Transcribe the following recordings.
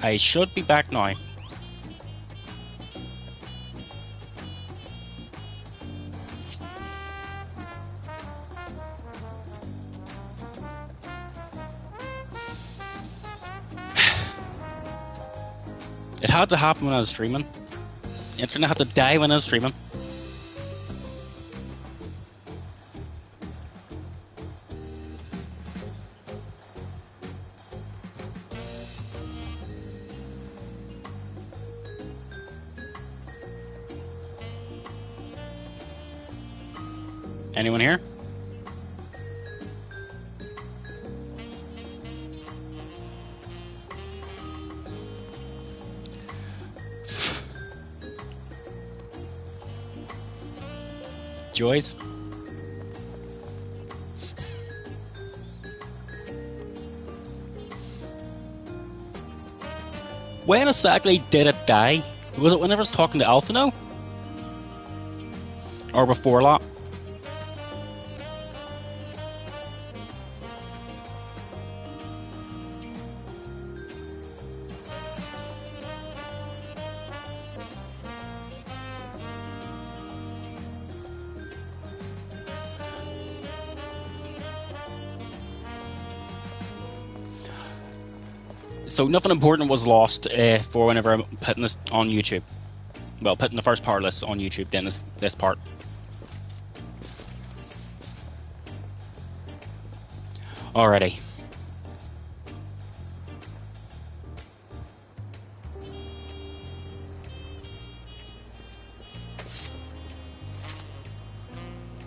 I should be back now. It had to happen when I was streaming. The internet had to die when I was streaming. Anyone here? Joyce? When exactly did it die? Was it whenever I was talking to Alphino? Or before that? So nothing important was lost for whenever I'm putting this on YouTube. Well, putting the first part of this on YouTube, then this part. Alrighty.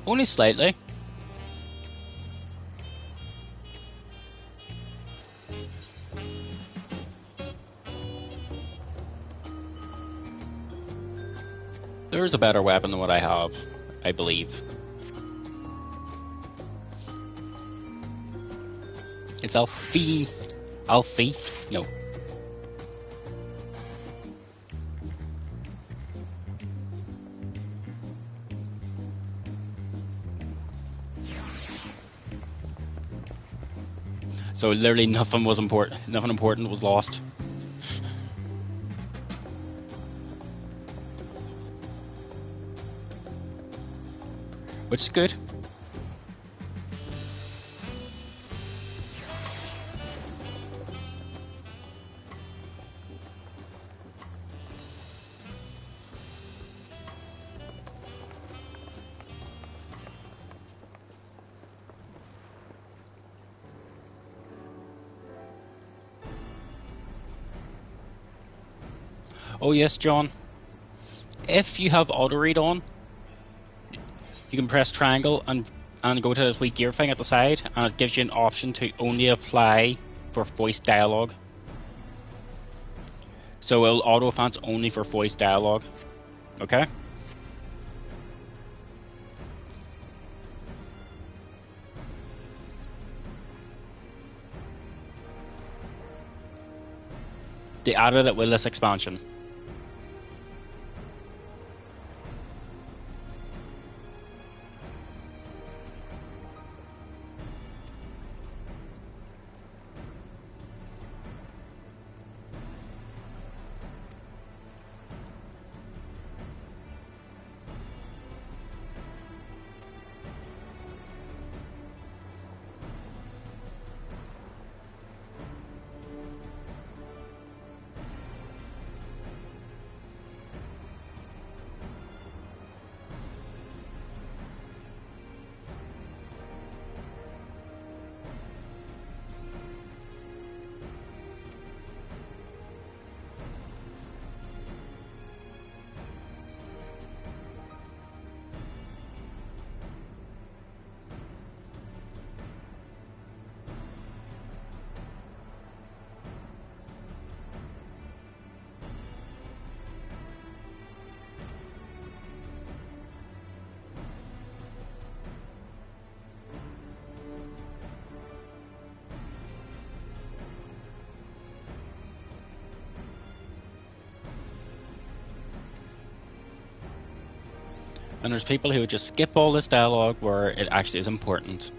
Only slightly. There's a better weapon than what I have, I believe. It's Alfie. Alfie? No. So literally nothing was important. Nothing important was lost. Which is good. Oh yes, John. If you have auto read on, you can press triangle and go to this wee gear thing at the side, and it gives you an option to only apply for voice dialogue. So it'll auto advance only for voice dialogue. Okay? They added it with this expansion. And there's people who just skip all this dialogue where it actually is important.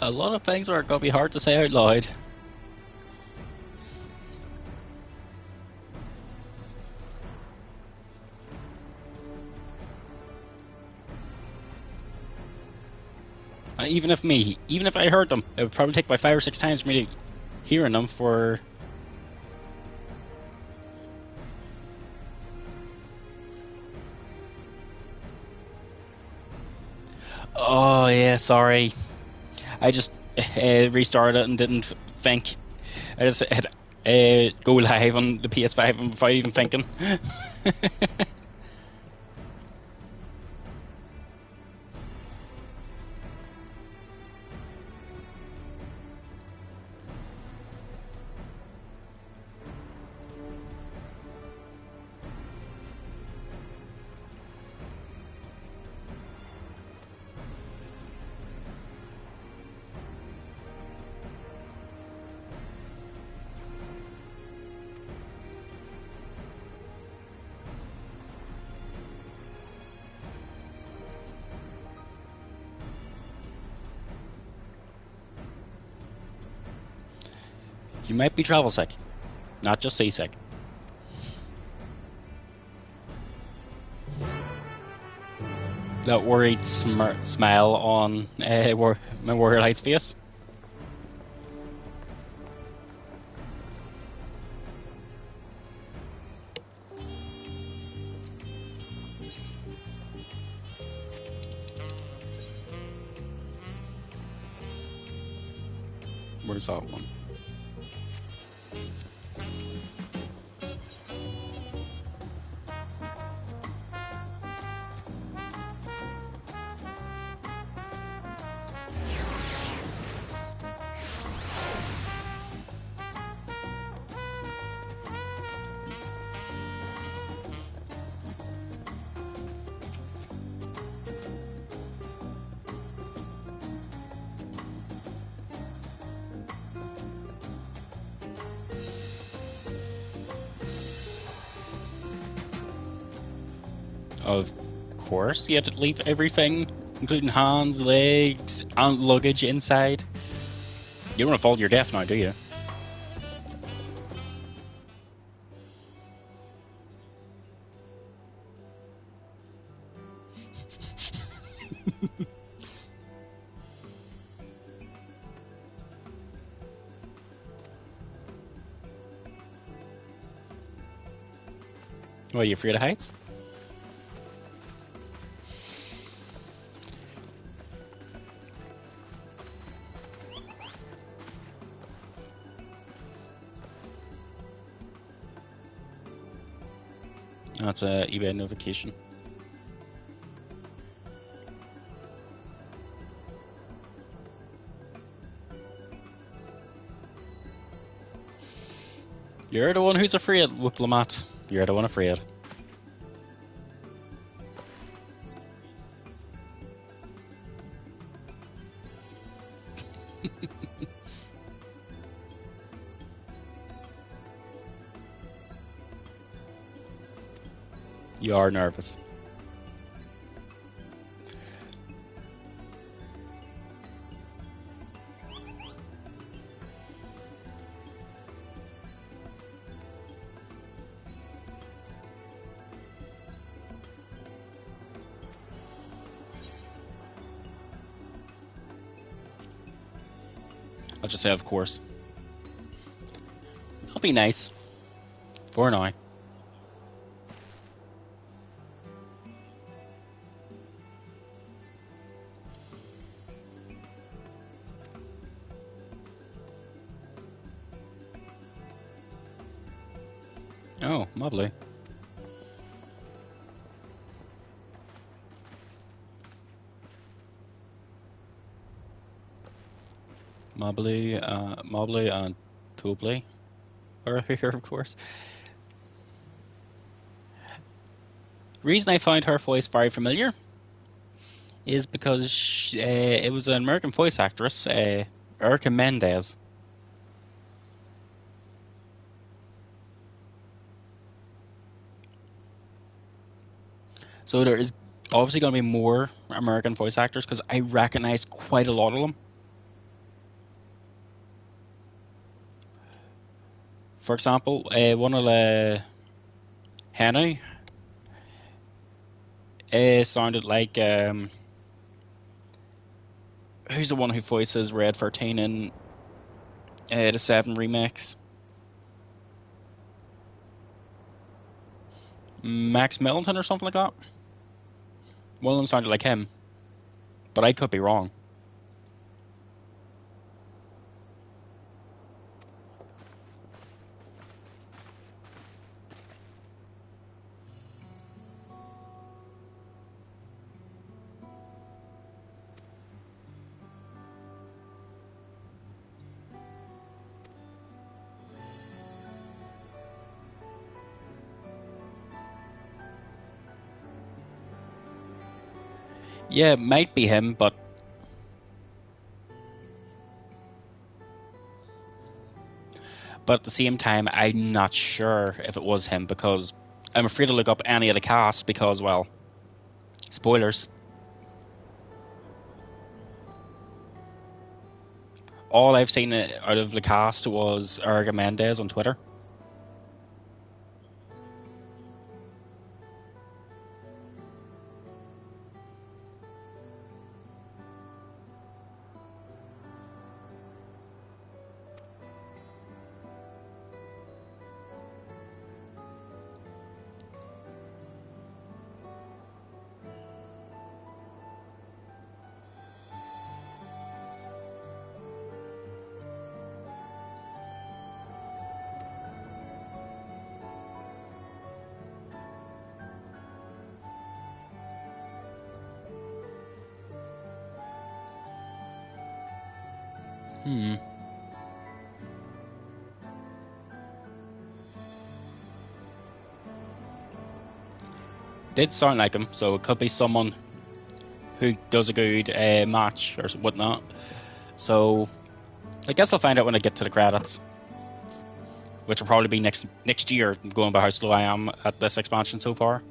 A lot of things are going to be hard to say out loud. Even if I heard them, it would probably take about 5 or 6 times for me to hearing them for. Oh yeah, sorry. I just restarted it and didn't think. I just hit go live on the PS5 without even thinking. You might be travel sick, not just seasick. That worried smile on my Warrior Light's face. Where's that one? Of course, you have to leave everything, including hands, legs, and luggage inside. You don't want to fall to your death now, do you? Well, you afraid of heights? That's a eBay notification. You're the one who's afraid, Wooklamat. You're the one afraid. You are nervous. I'll just say, of course. That'll be nice. For now. Oh, lovely. Mobley and Tobley are here, of course. The reason I found her voice very familiar is because it was an American voice actress, Erica Mendez. So there is obviously going to be more American voice actors because I recognize quite a lot of them. For example, one of the Henny sounded like who's the one who voices Red 13 in the 7 remix? Max Middleton or something like that? One of them sounded like him, but I could be wrong. Yeah, it might be him, but at the same time, I'm not sure if it was him because I'm afraid to look up any of the cast because, well, spoilers. All I've seen out of the cast was Erga Mendez on Twitter. Did sound like him, so it could be someone who does a good match or whatnot. So I guess I'll find out when I get to the credits, which will probably be next year, going by how slow I am at this expansion so far.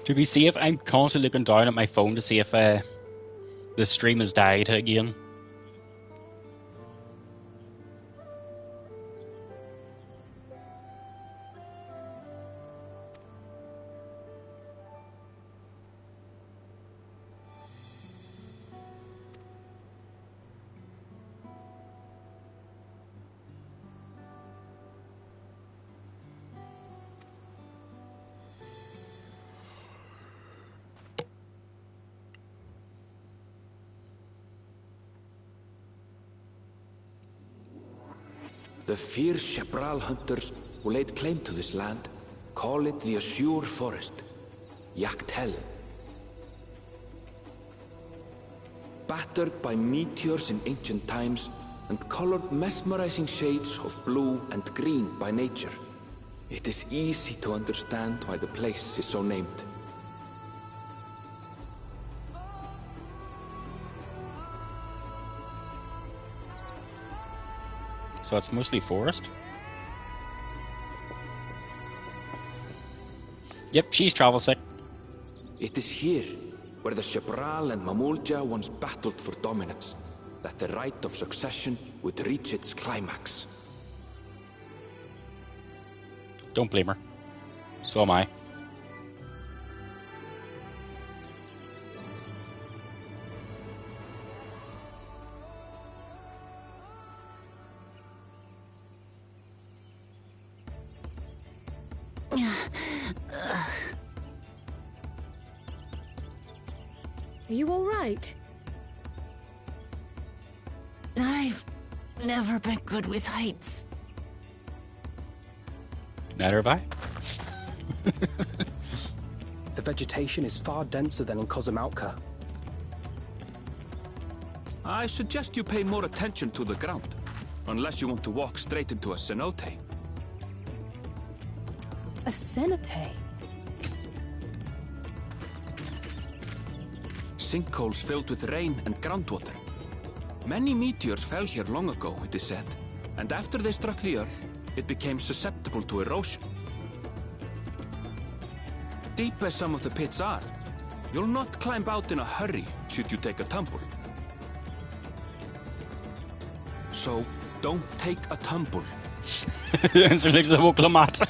To be safe, I'm constantly looking down at my phone to see if the stream has died again. The fierce Chapral hunters who laid claim to this land Call it the Azure Forest, Yaktel. Battered by meteors in ancient times, and colored mesmerizing shades of blue and green by nature, it is easy to understand why the place is so named. So it's mostly forest? Yep, she's travel sick. It is here where the Shebral and Mamulja once battled for dominance, that the right of succession would reach its climax. Don't blame her. So am I. Are you all right? I've never been good with heights. Neither have I. The vegetation is far denser than in Kozamautka. I suggest you pay more attention to the ground, unless you want to walk straight into a cenote. A cenote? Sinkholes filled with rain and groundwater. Many meteors fell here long ago, it is said, and after they struck the Earth, it became susceptible to erosion. Deep as some of the pits are, you'll not climb out in a hurry should you take a tumble. So, don't take a tumble. Så liksom oklamat.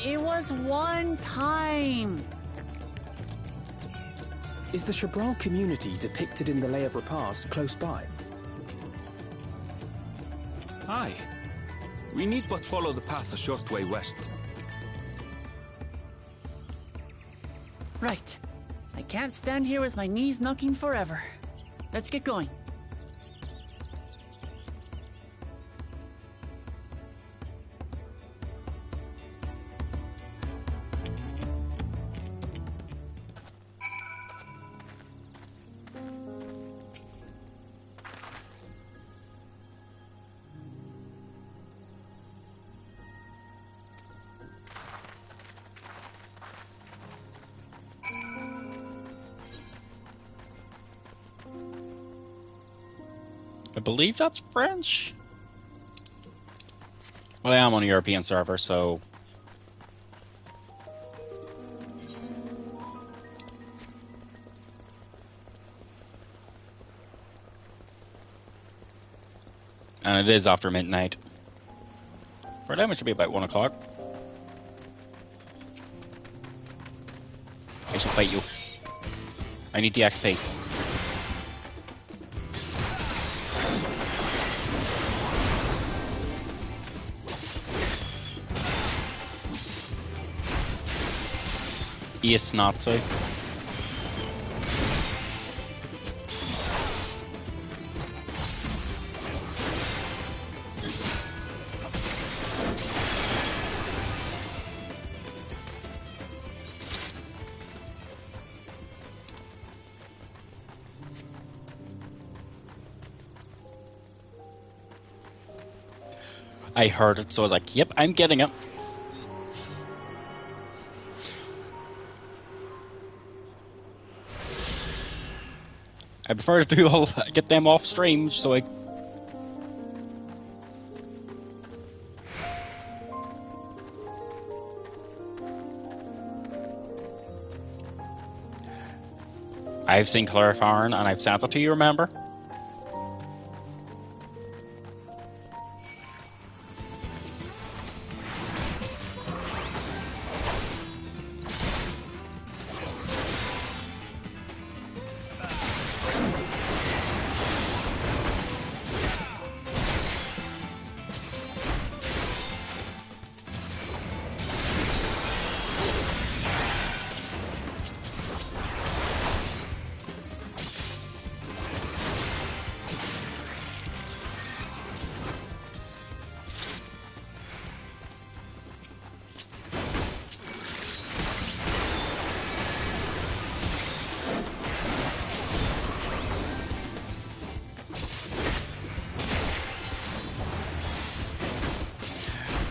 It was one time. Is the Shebral community depicted in the Lay of Repast close by? Aye. We need but follow the path a short way west. Right. I can't stand here with my knees knocking forever. Let's get going. I believe that's French. Well, I am on a European server, so... And it is after midnight. For them, it should be about 1 o'clock. I shall fight you. I need the XP. Yes, not so. I heard it, so I was like, yep, I'm getting it. I prefer to do all get them off stream, so I've seen Clarifarn and I've sent it to you, remember?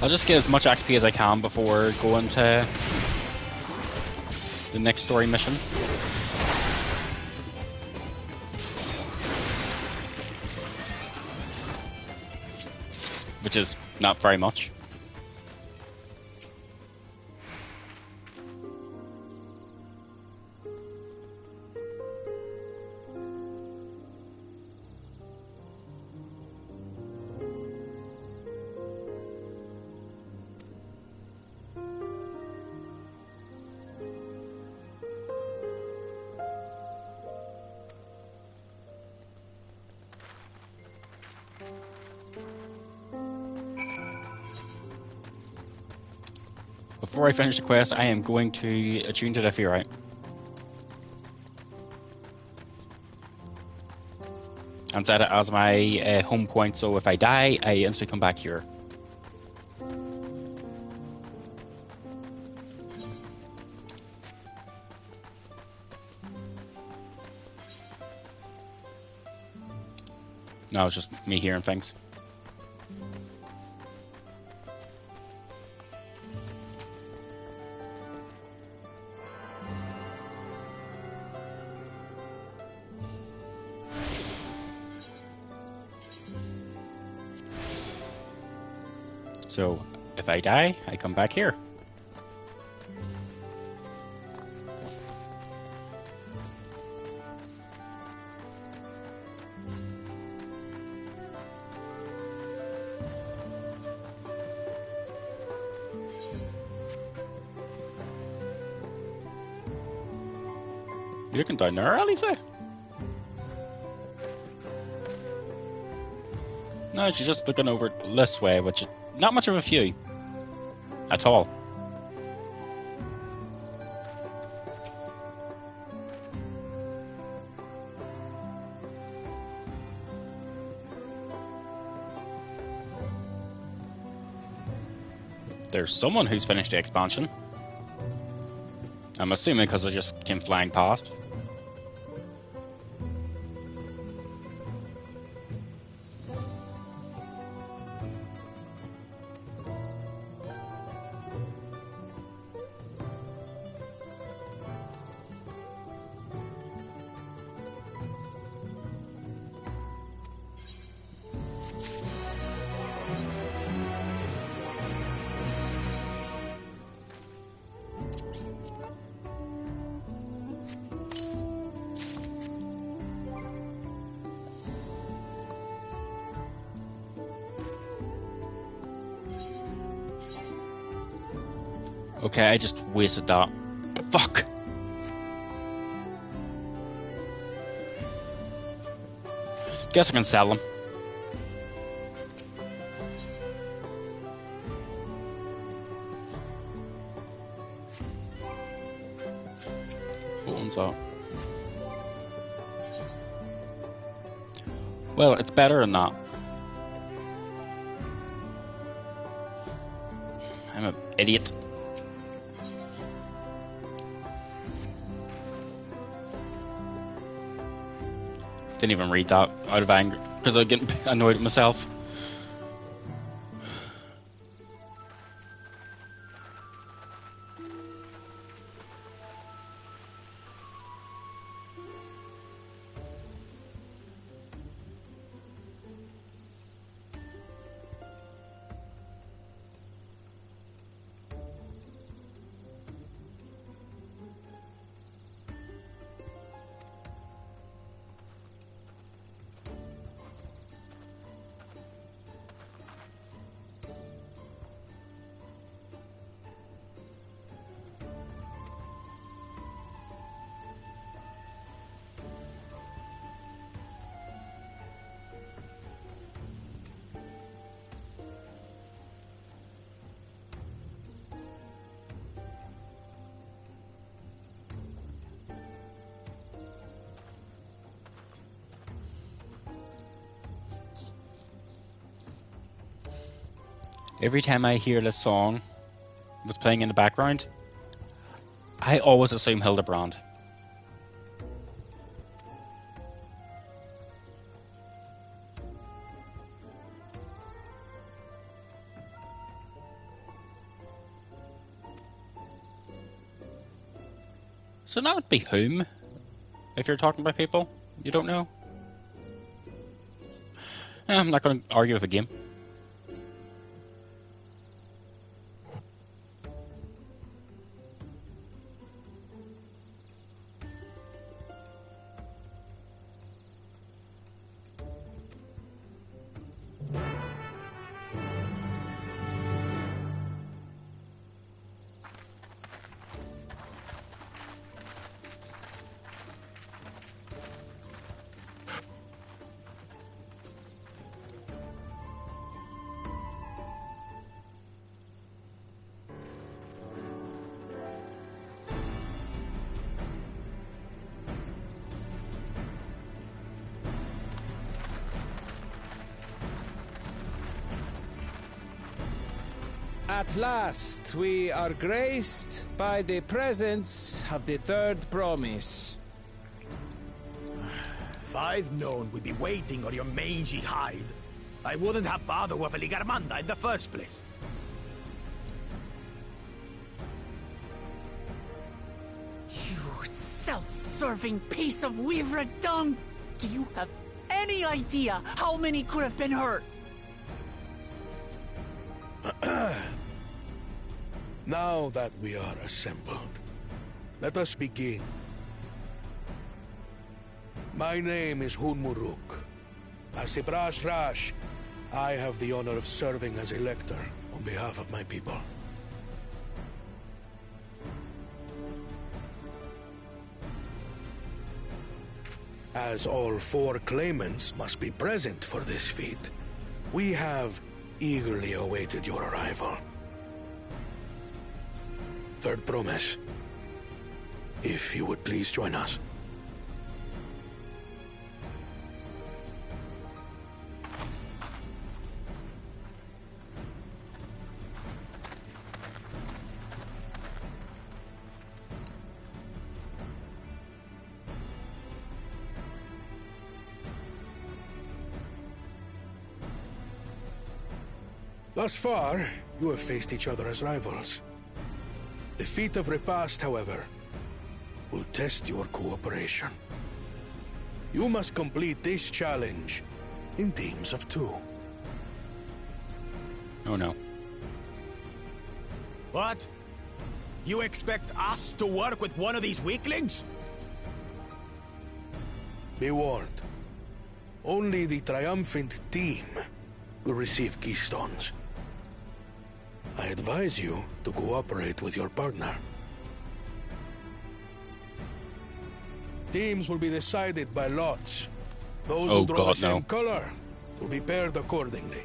I'll just get as much XP as I can before going to the next story mission. Which is not very much. Before I finish the quest, I am going to attune to the Fearite. And set it as my home point, so if I die, I instantly come back here. No, it's just me hearing things. So, if I die, I come back here. You looking down there, Elisa? No, she's just looking over this way, which is not much of a view. At all. There's someone who's finished the expansion. I'm assuming because I just came flying past. Okay, I just wasted that. Fuck! Guess I can sell them. What one's that? Well, it's better than that. I'm an idiot. Didn't even read that out of anger because I get annoyed at myself. Every time I hear this song that's playing in the background, I always assume Hildebrand. So that would be whom? If you're talking about people you don't know? I'm not going to argue with a game. At last, we are graced by the presence of the third promise. If I'd known we'd be waiting on your mangy hide, I wouldn't have bothered with Ligarmanda in the first place. You self-serving piece of weaver dung! Do you have any idea how many could have been hurt? Now that we are assembled, let us begin. My name is Hunmuruk. As Ibrash Rash, I have the honor of serving as Elector on behalf of my people. As all 4 claimants must be present for this feat, we have eagerly awaited your arrival. Third promise. If you would please join us. Thus far, you have faced each other as rivals. The feat of repast, however, will test your cooperation. You must complete this challenge in teams of 2. Oh no. What? You expect us to work with one of these weaklings? Be warned. Only the triumphant team will receive keystones. I advise you to cooperate with your partner. Teams will be decided by lots. Those who draw the same color will be paired accordingly.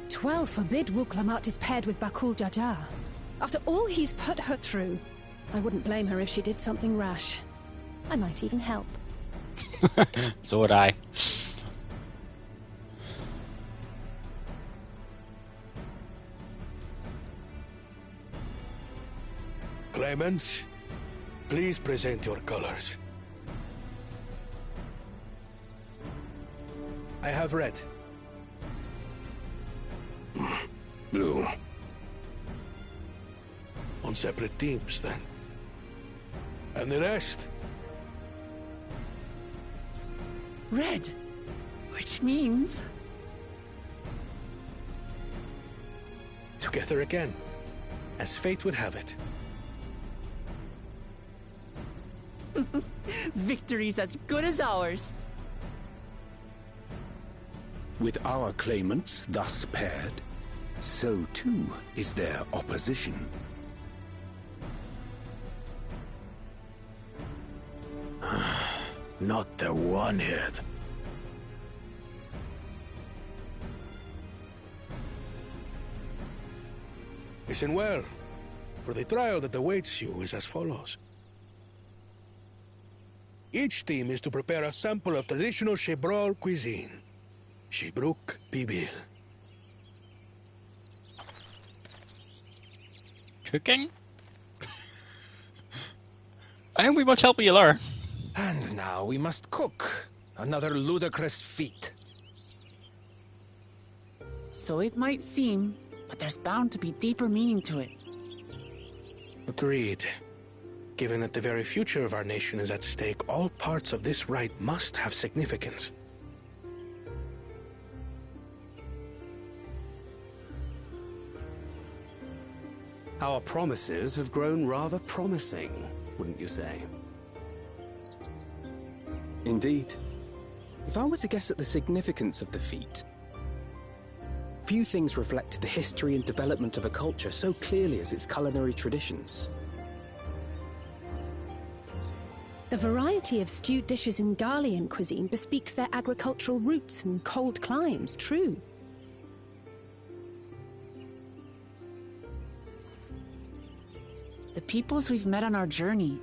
Twelve forbid Wuklamat is paired with Bakul Jaja. After all he's put her through, I wouldn't blame her if she did something rash. I might even help. So would I. Claimants, please present your colors. I have red. Blue. On separate teams, then. And the rest? Red. Which means... Together again, as fate would have it. Victory's as good as ours. With our claimants thus paired, so too is their opposition. Not the one-head. Listen well, for the trial that awaits you is as follows. Each team is to prepare a sample of traditional Shebrol cuisine. Shibruk Pibil. Cooking? I think we much help you learn. And now we must cook. Another ludicrous feat. So it might seem, but there's bound to be deeper meaning to it. Agreed. Given that the very future of our nation is at stake, all parts of this rite must have significance. Our promises have grown rather promising, wouldn't you say? Indeed. If I were to guess at the significance of the feat, few things reflect the history and development of a culture so clearly as its culinary traditions. The variety of stewed dishes in Garlean cuisine bespeaks their agricultural roots and cold climes, true. The peoples we've met on our journey,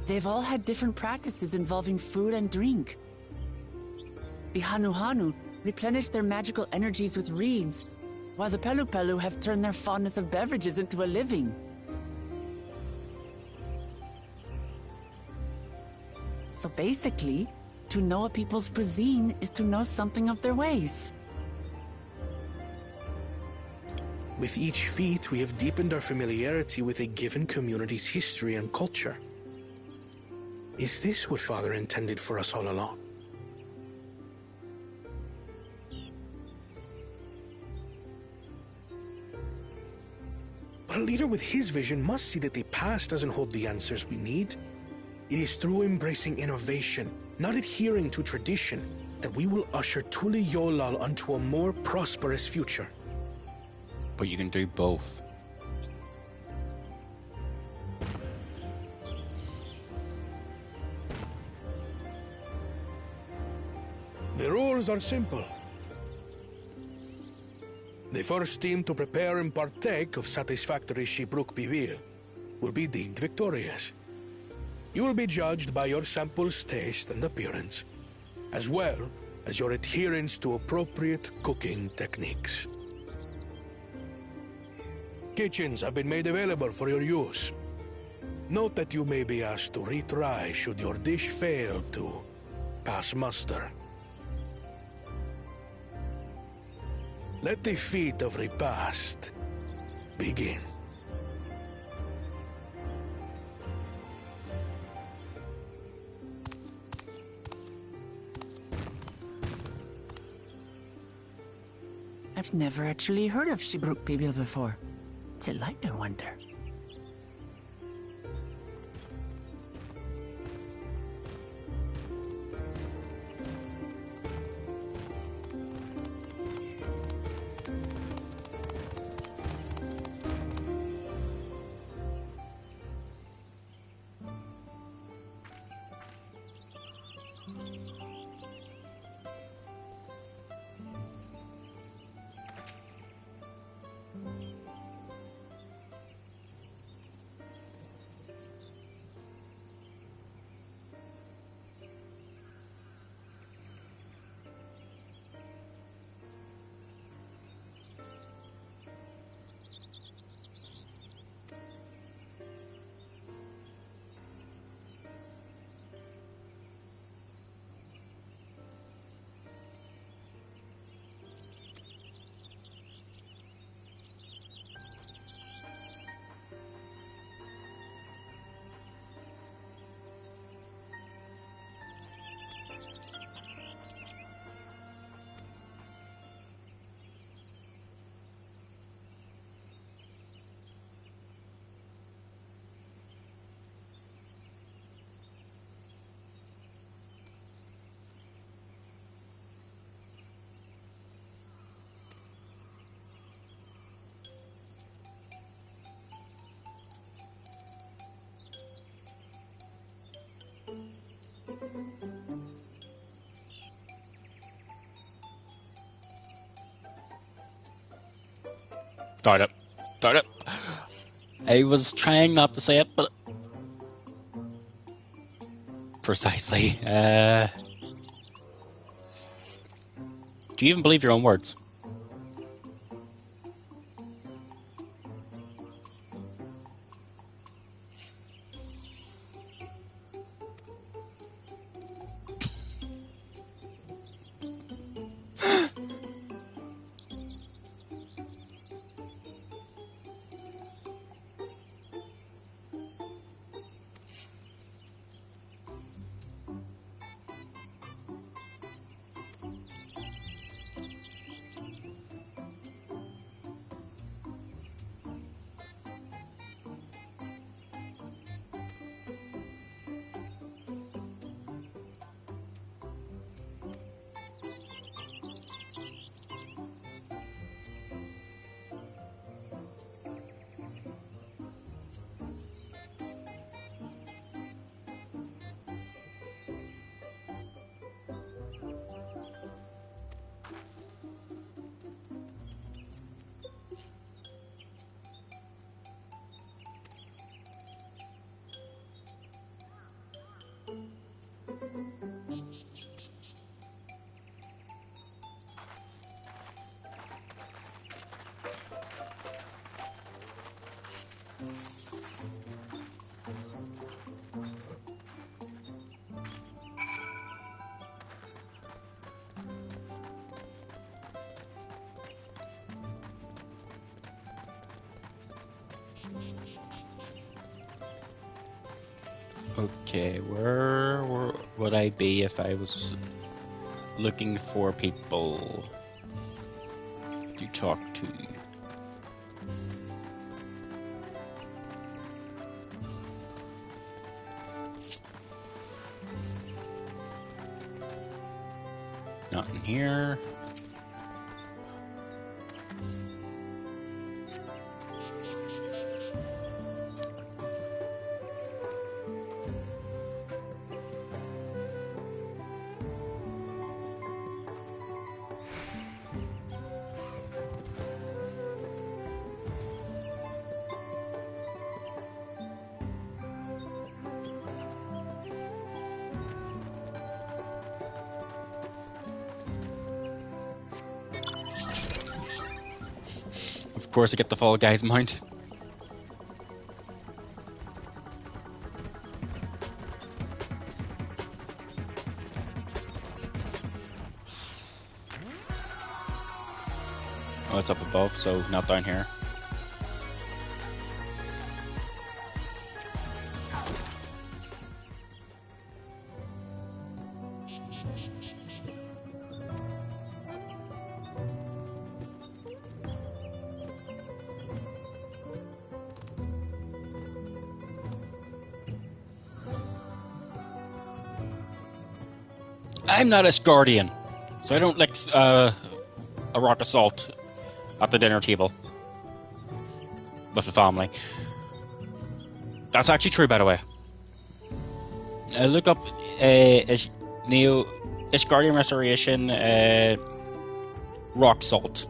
they've all had different practices involving food and drink. The Hanuhanu replenish their magical energies with reeds, while the Pelupelu have turned their fondness of beverages into a living. So basically, to know a people's cuisine is to know something of their ways. With each feat, we have deepened our familiarity with a given community's history and culture. Is this what Father intended for us all along? But a leader with his vision must see that the past doesn't hold the answers we need. It is through embracing innovation, not adhering to tradition, that we will usher Tuli Yolal onto a more prosperous future. But you can do both. The rules are simple. The first team to prepare and partake of satisfactory Shibruk Bivir will be deemed victorious. You will be judged by your sample's taste and appearance, as well as your adherence to appropriate cooking techniques. Kitchens have been made available for your use. Note that you may be asked to retry should your dish fail to pass muster. Let the feat of repast begin. I've never actually heard of Shibruk Bibil before. What's it like, I wonder? Start it. Start it. I was trying not to say it, but... Precisely. Do you even believe your own words? Okay, where would I be if I was looking for people to talk to? Not in here. Of course, I get the Fall Guys mount. Oh, it's up above, so not down here. I'm not a guardian, so I don't like a rock assault at the dinner table with the family. That's actually true, by the way. Look up Ishgardian Restoration rock salt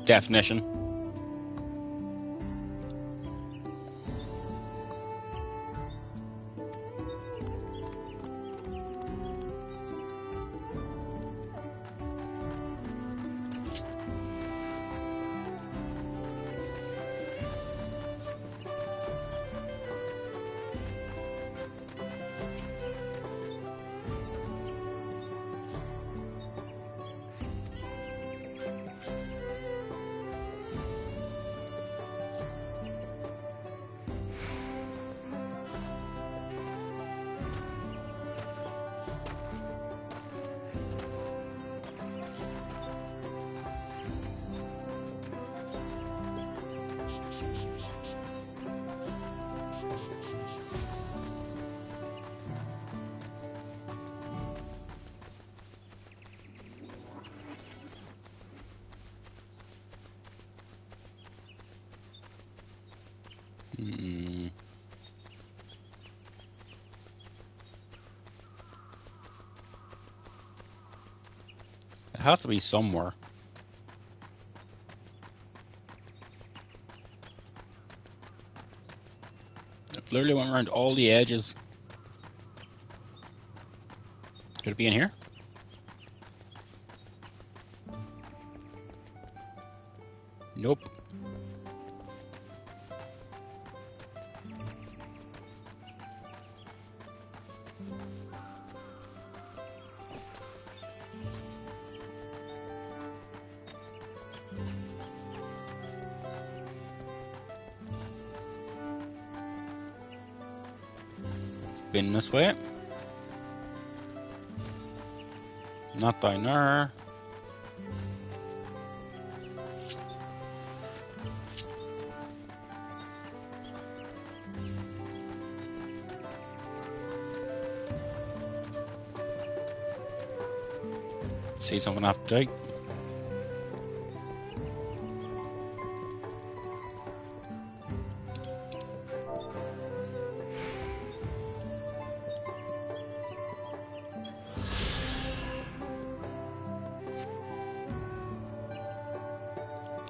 definition. It has to be somewhere. It literally went around all the edges. Could it be in here? Nope. Been this way. Not down there. See something after dig.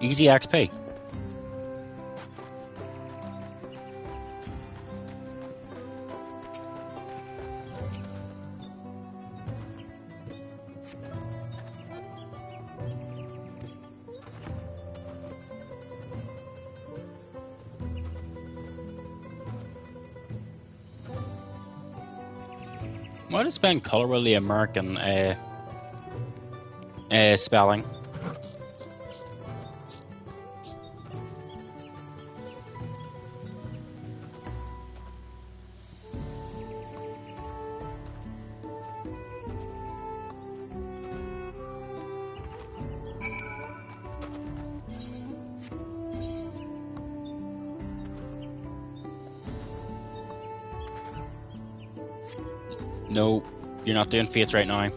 Easy XP. Why does spend color with the American spelling? No, you're not doing fates right now.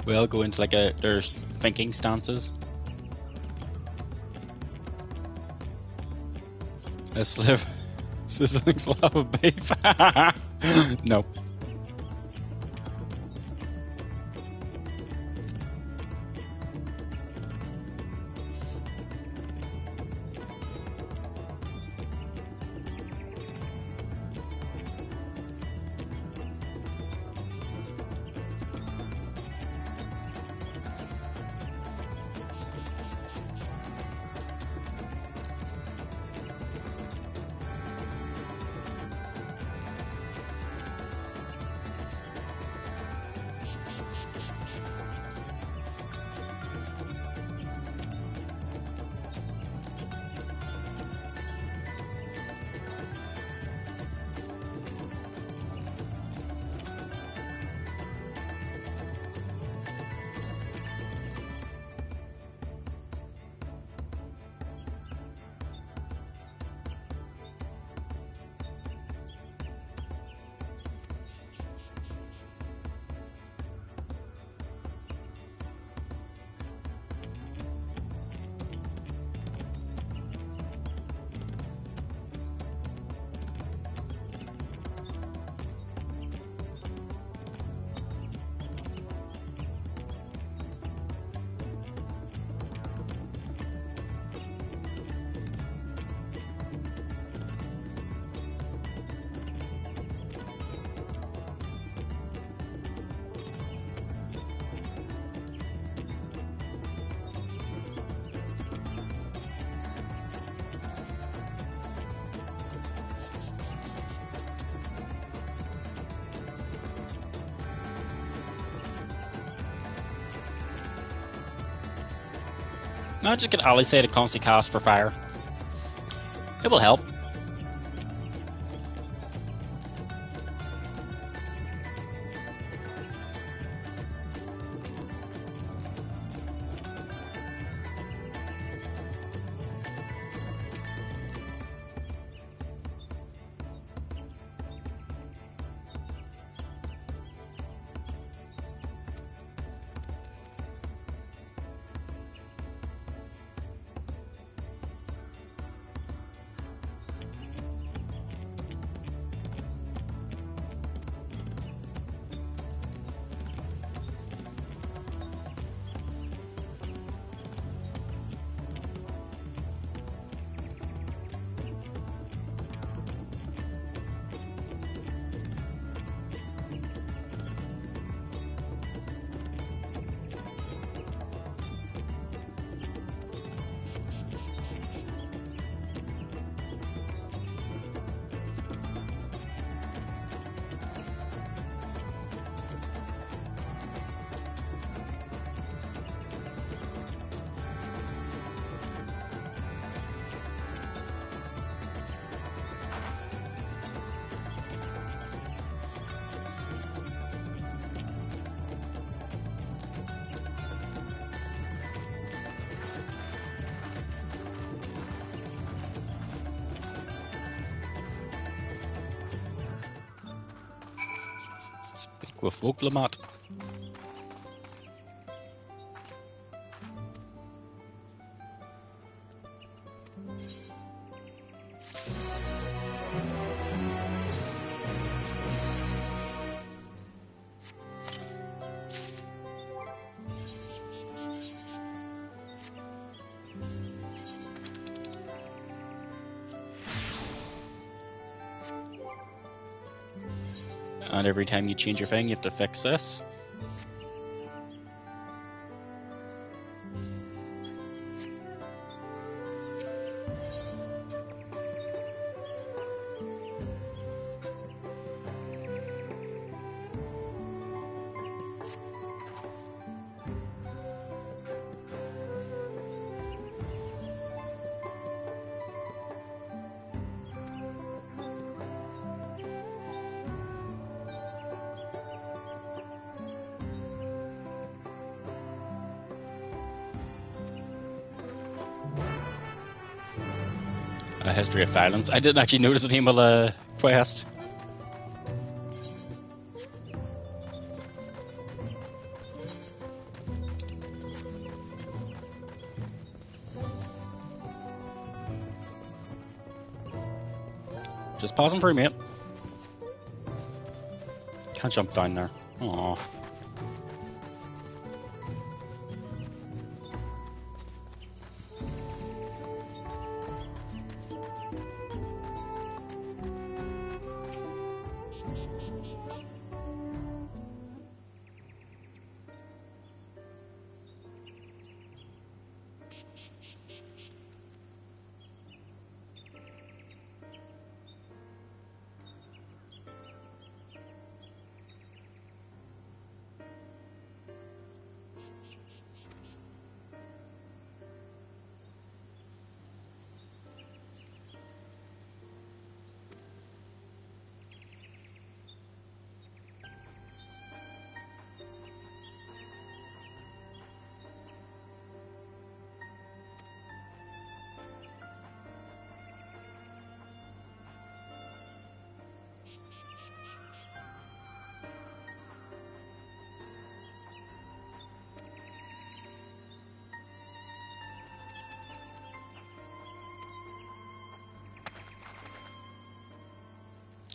We'll go into like their thinking stances. A sizzling slab of beef. No. Now just get Alisei to constantly cast for fire. It will help. with Woglamat. And every time you change your thing, you have to fix this. A History of Violence. I didn't actually notice the name of the quest. Just pausing for a minute. Can't jump down there. Aww.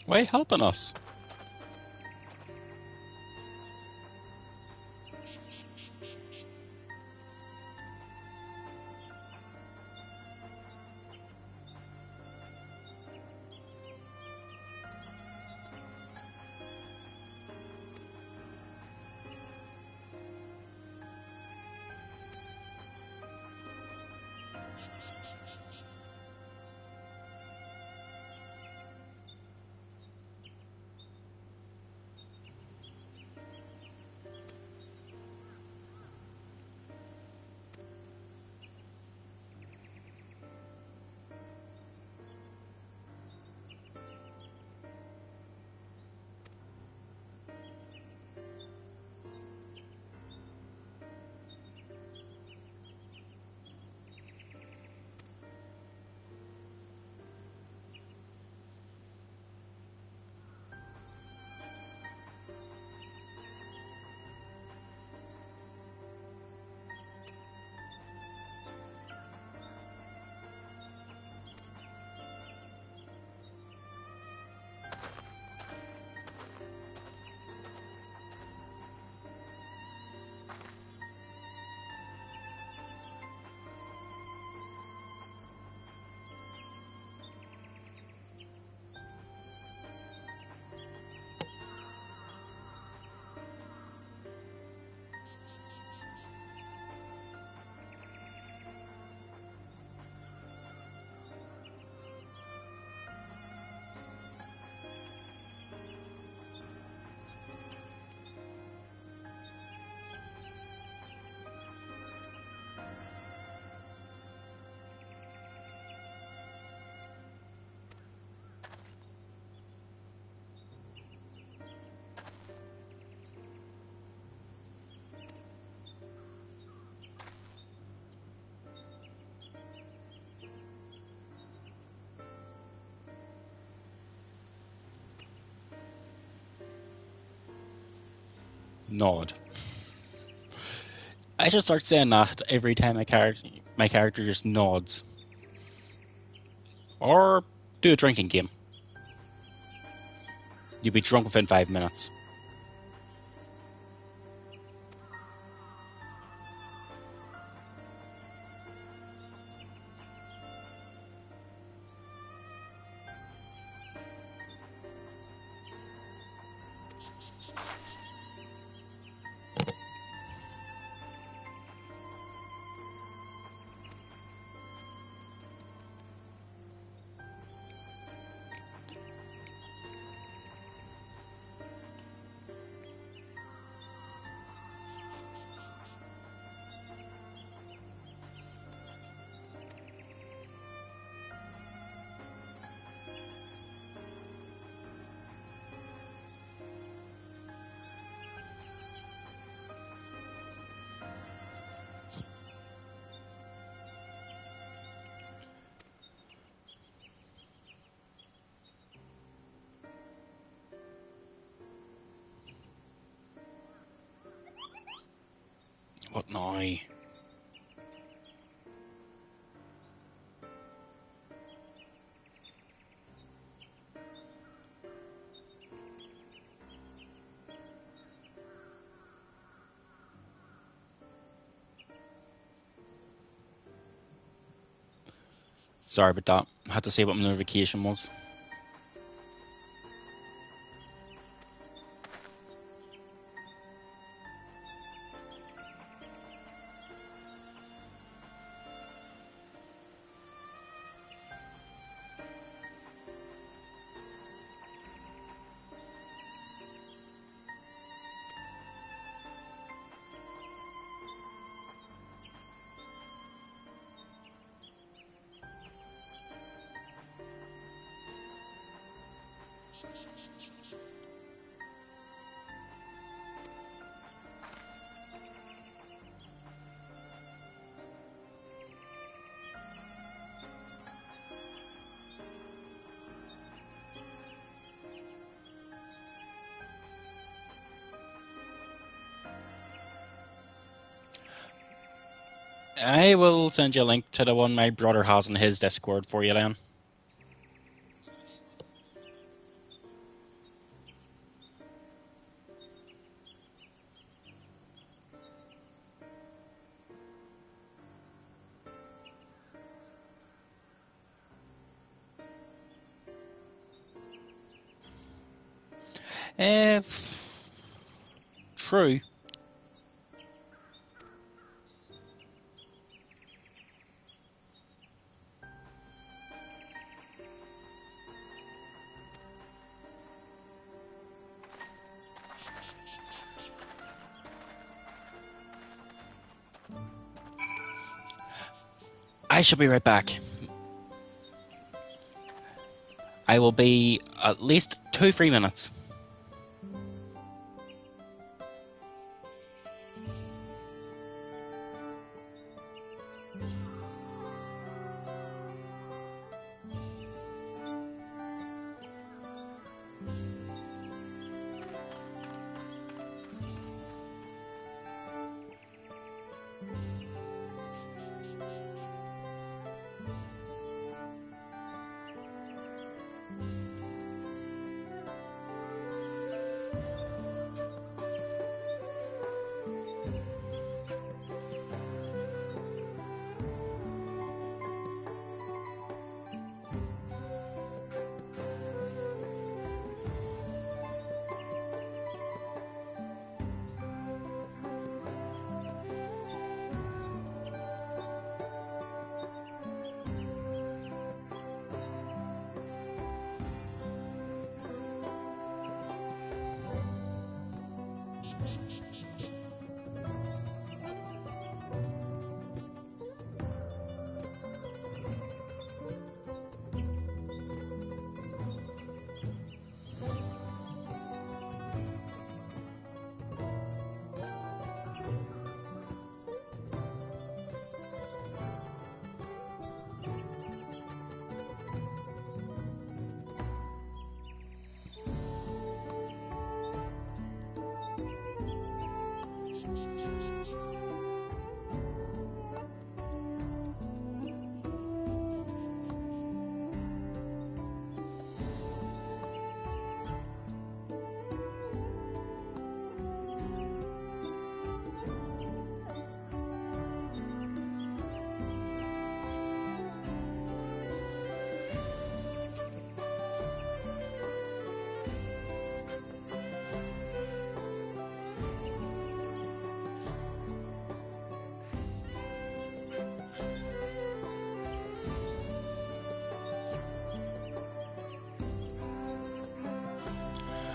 Why are you helping us? Nod. I should start saying that every time my character just nods. Or do a drinking game. You'll be drunk within 5 minutes. What now? Sorry about that. I had to say what my notification was. I will send you a link to the one my brother has in his Discord for you then. True. I shall be right back. I will be at least 2-3 minutes.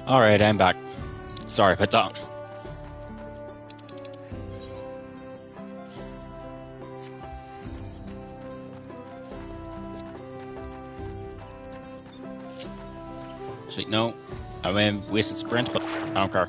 Alright, I'm back. Sorry about that. Sweet, no. I mean, wasted sprint, but I don't care.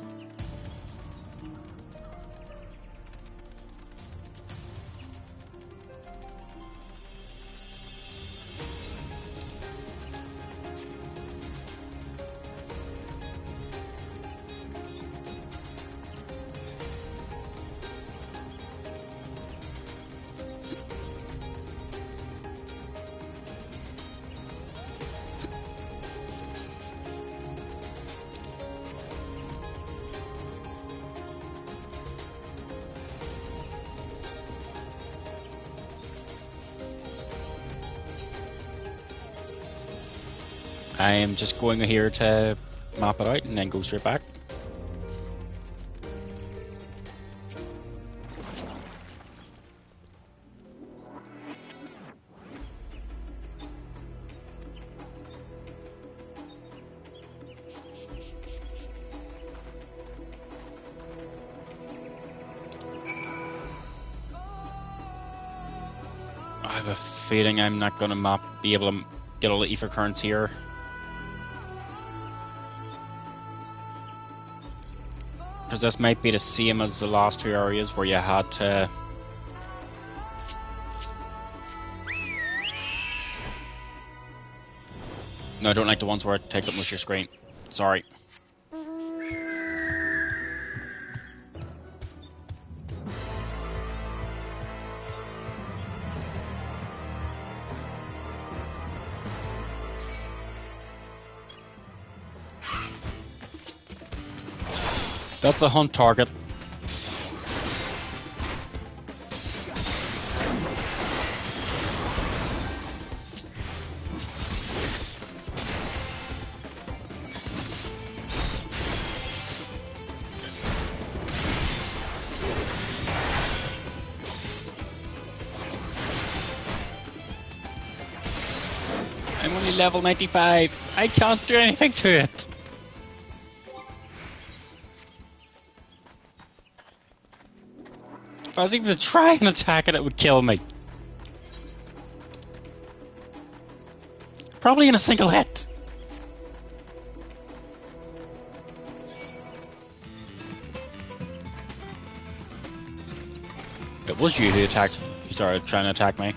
I am just going here to map it out and then go straight back. I have a feeling I'm not going to be able to get all the ether currents here. Because this might be the same as the last two areas where you had to... No, I don't like the ones where it takes up most of your screen. Sorry. That's a hunt target. I'm only level 95. I can't do anything to it. If I was even to try and attack it, it would kill me. Probably in a single hit. It was you who attacked. You started trying to attack me.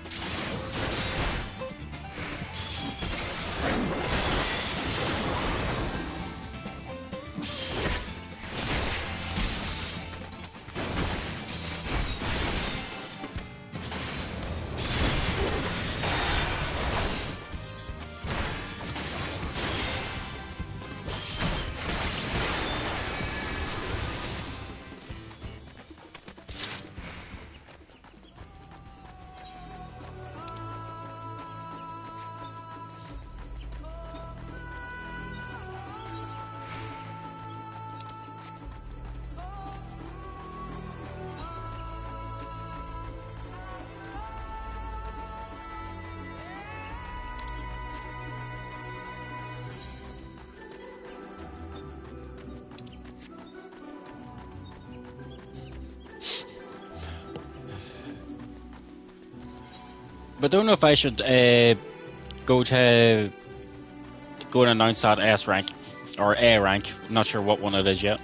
But I don't know if I should go and announce that S rank or A rank. Not sure what one it is yet.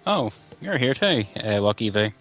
Oh, you're here too, Lucky V.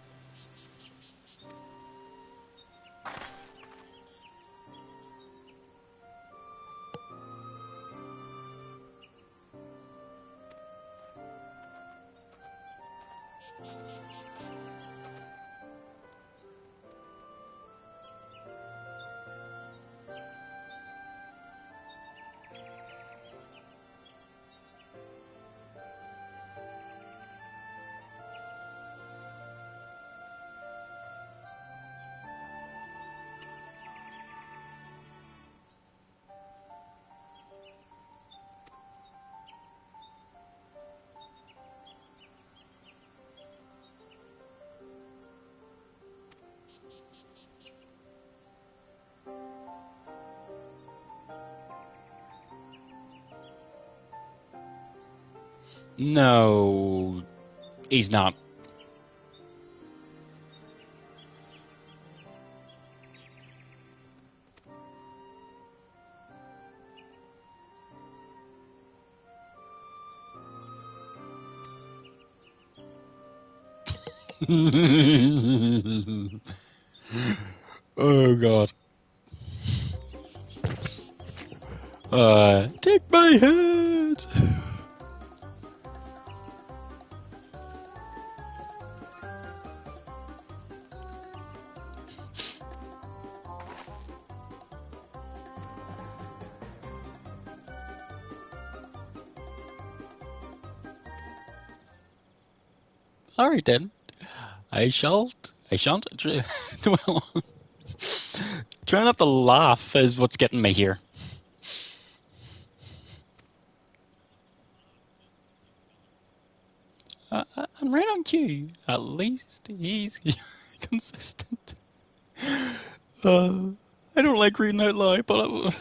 No, he's not. Oh god. Take my head! Alright then. I shan't dwell on. Try not to laugh is what's getting me here. And right on cue. At least he's consistent. I don't like reading out loud, but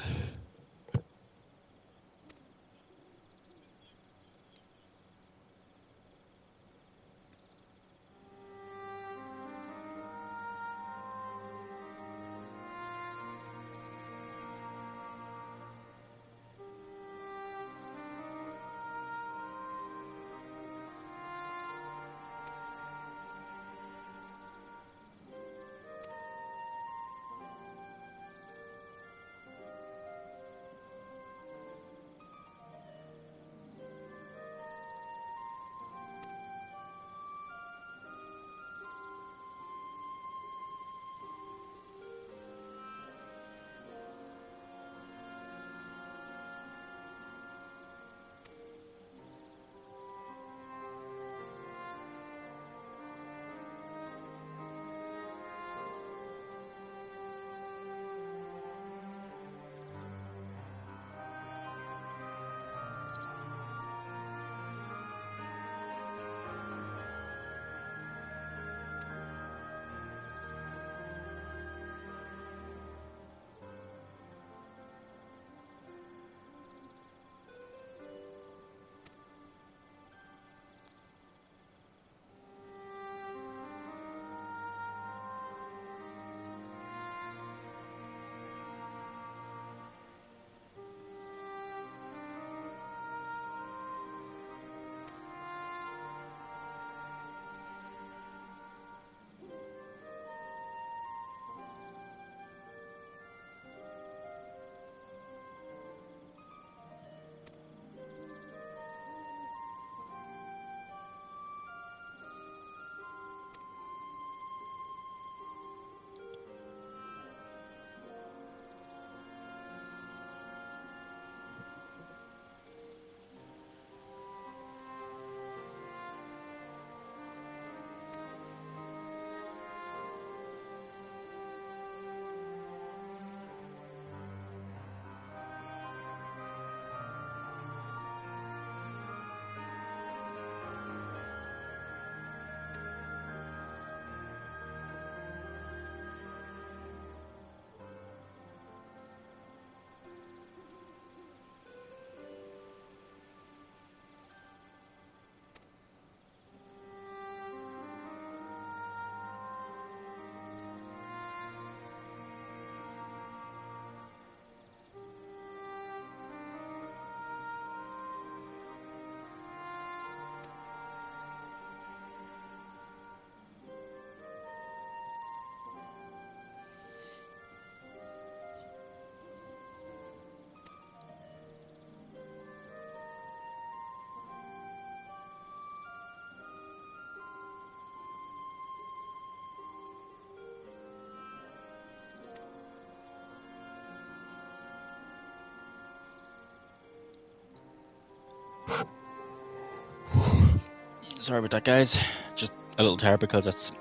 Sorry about that, guys. Just a little tired because it's...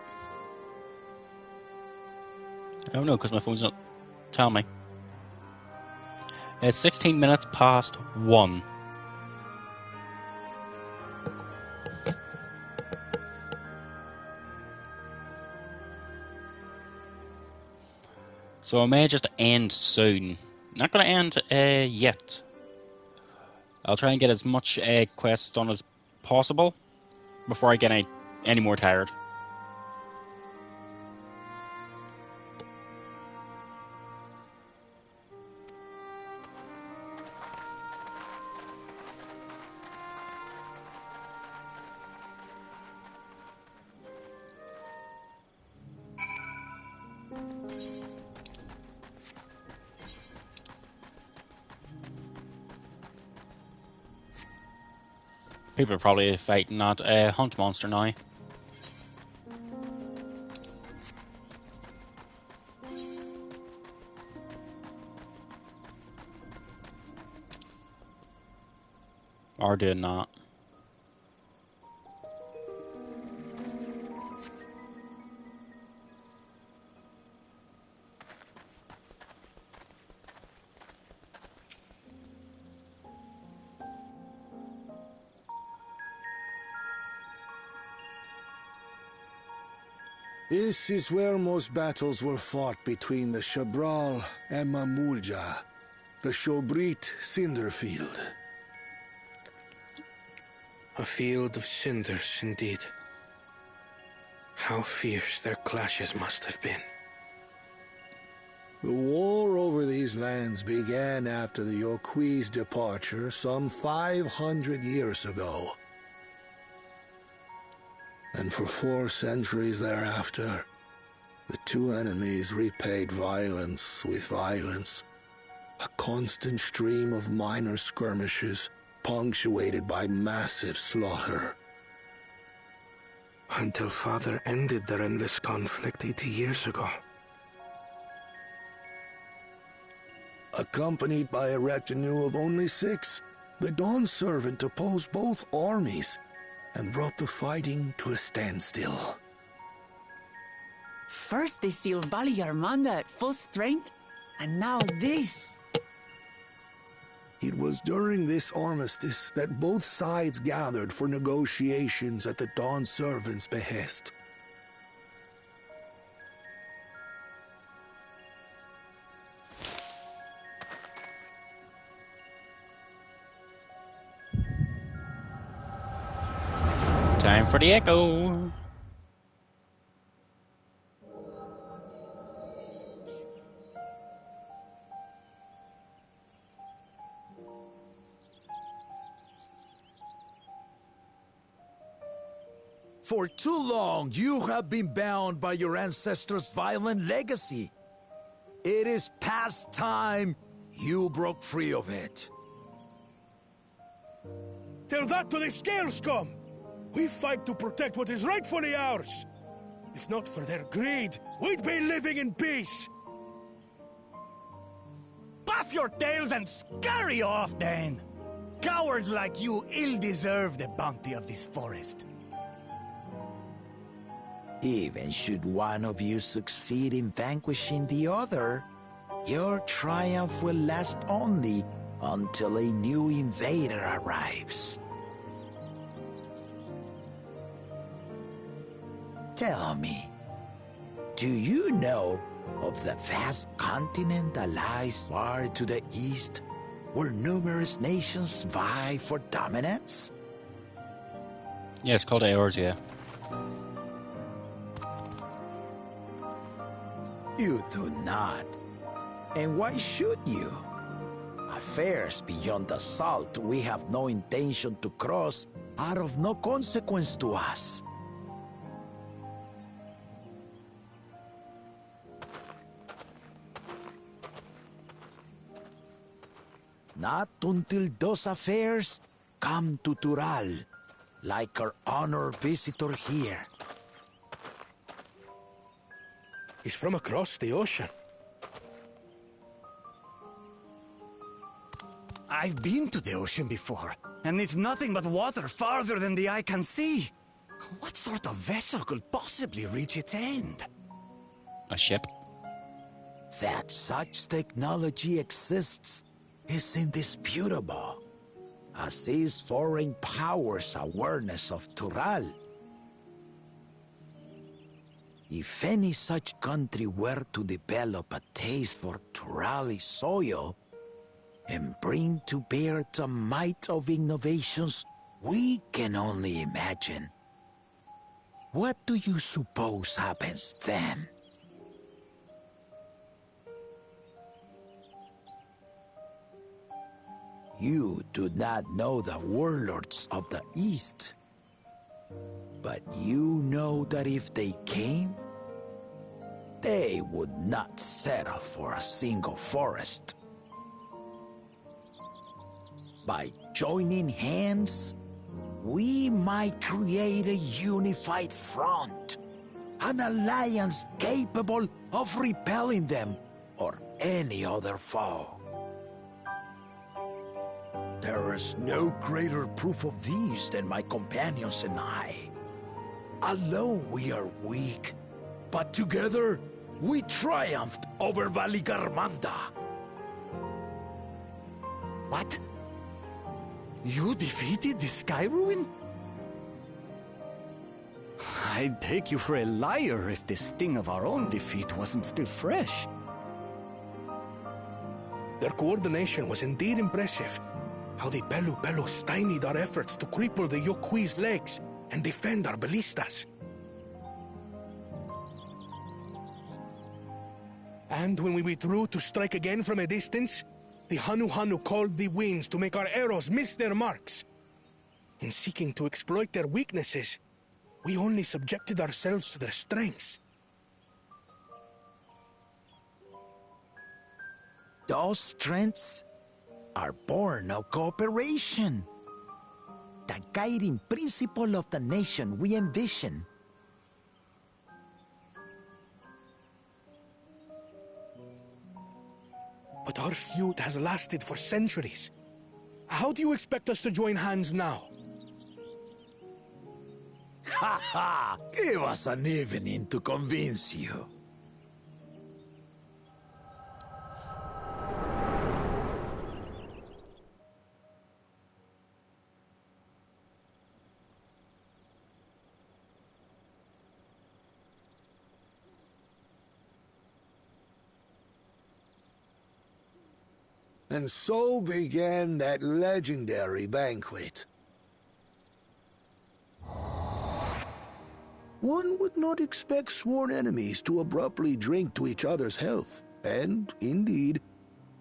I don't know, because my phone's not telling me. It's 16 minutes past 1. So I may just end soon. Not going to end yet. I'll try and get as much quests done as possible before I get any more tired. People are probably fighting that hunt monster now. Or doing that. This is where most battles were fought between the Shabral and Mamulja, the Shobrit Cinderfield. A field of cinders, indeed. How fierce their clashes must have been. The war over these lands began after the Yoqui's departure some 500 years ago. And for 4 centuries thereafter, the two enemies repaid violence with violence. A constant stream of minor skirmishes, punctuated by massive slaughter. Until Father ended their endless conflict 80 years ago. Accompanied by a retinue of only 6, the Dawn Servant opposed both armies and brought the fighting to a standstill. First they sealed Valley Armanda at full strength, and now this. It was during this armistice that both sides gathered for negotiations at the Dawn Servant's behest. Time for the echo. For too long, you have been bound by your ancestors' violent legacy. It is past time you broke free of it. Tell that to the Scale Scum! We fight to protect what is rightfully ours. If not for their greed, we'd be living in peace. Puff your tails and scurry off, then! Cowards like you ill deserve the bounty of this forest. Even should one of you succeed in vanquishing the other, your triumph will last only until a new invader arrives. Tell me, do you know of the vast continent that lies far to the east, where numerous nations vie for dominance? Yeah, it's called Eorzea. You do not. And why should you? Affairs beyond the salt we have no intention to cross are of no consequence to us. Not until those affairs come to Tural, like our honored visitor here. He's from across the ocean. I've been to the ocean before, and it's nothing but water farther than the eye can see. What sort of vessel could possibly reach its end? A ship. That such technology exists is indisputable, as is foreign powers' awareness of Tural. If any such country were to develop a taste for Turali soil and bring to bear the might of innovations we can only imagine, what do you suppose happens then? You do not know the warlords of the East, but you know that if they came, they would not settle for a single forest. By joining hands, we might create a unified front, an alliance capable of repelling them or any other foe. There is no greater proof of these than my companions and I. Alone we are weak, but together we triumphed over Valigarmanda. What? You defeated the Sky Ruin? I'd take you for a liar if the sting of our own defeat wasn't still fresh. Their coordination was indeed impressive. How they Belu stymied our efforts to cripple the Yokui's legs and defend our ballistas. And when we withdrew to strike again from a distance, the Hanu called the winds to make our arrows miss their marks. In seeking to exploit their weaknesses, we only subjected ourselves to their strengths. Those strengths are born of cooperation. The guiding principle of the nation we envision. But our feud has lasted for centuries. How do you expect us to join hands now? Ha ha! Give us an evening to convince you. And so began that legendary banquet. One would not expect sworn enemies to abruptly drink to each other's health, and, indeed,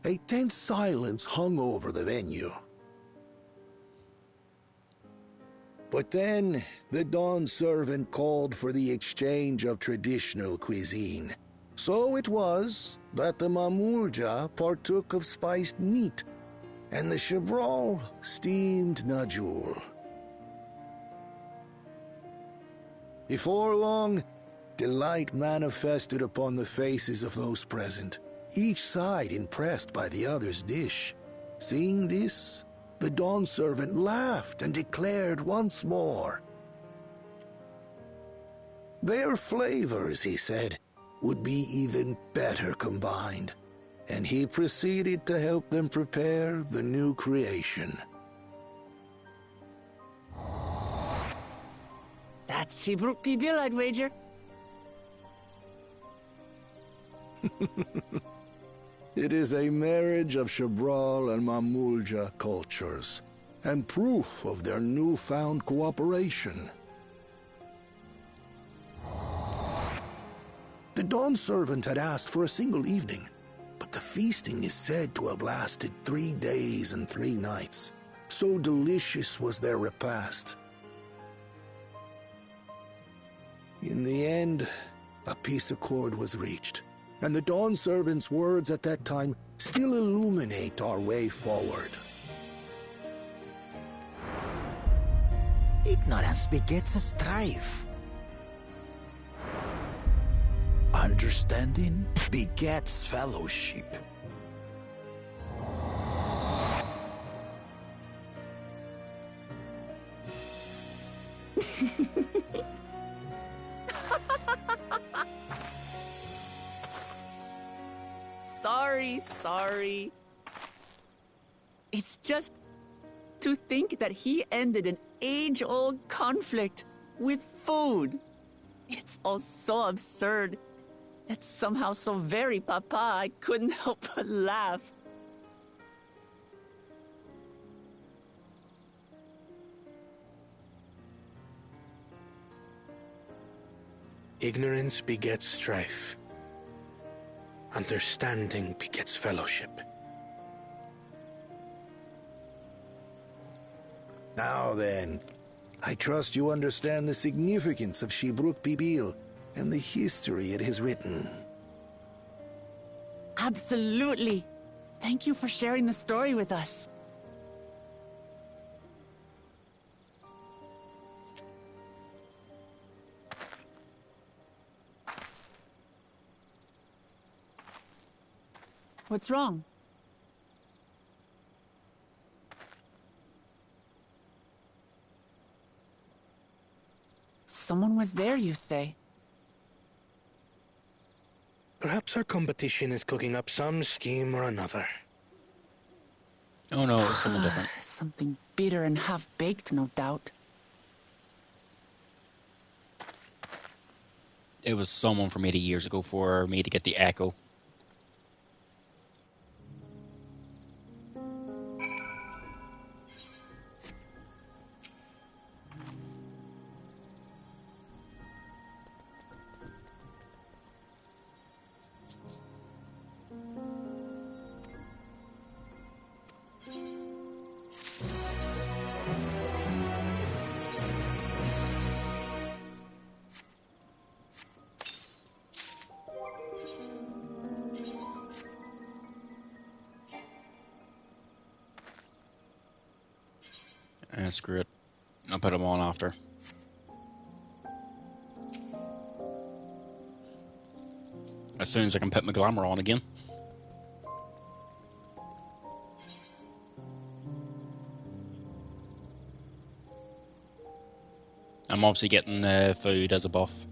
a tense silence hung over the venue. But then, the Dawn Servant called for the exchange of traditional cuisine. So it was that the Mamulja partook of spiced meat, and the Chebral steamed najul. Before long, delight manifested upon the faces of those present, each side impressed by the other's dish. Seeing this, the Dawn Servant laughed and declared once more. Their flavors, he said, would be even better combined, and he proceeded to help them prepare the new creation. That's Shebruk Pibil, I'd wager. It is a marriage of Chebral and Mamulja cultures, and proof of their newfound cooperation. The Dawn Servant had asked for a single evening, but the feasting is said to have lasted 3 days and 3 nights. So delicious was their repast. In the end, a peace accord was reached, and the Dawn Servant's words at that time still illuminate our way forward. Ignorance begets strife. Understanding begets fellowship. Sorry. It's just to think that he ended an age-old conflict with food. It's all so absurd. It's somehow so very papa, I couldn't help but laugh. Ignorance begets strife. Understanding begets fellowship. Now then, I trust you understand the significance of Shibruk Bibil and the history it has written. Absolutely. Thank you for sharing the story with us. What's wrong? Someone was there, you say? Perhaps our competition is cooking up some scheme or another. Oh no, it's something different. Something bitter and half-baked, no doubt. It was someone from 80 years ago for me to get the echo. Screw it. I'll put them on after. As soon as I can put my glamour on again. I'm obviously getting food as a buff.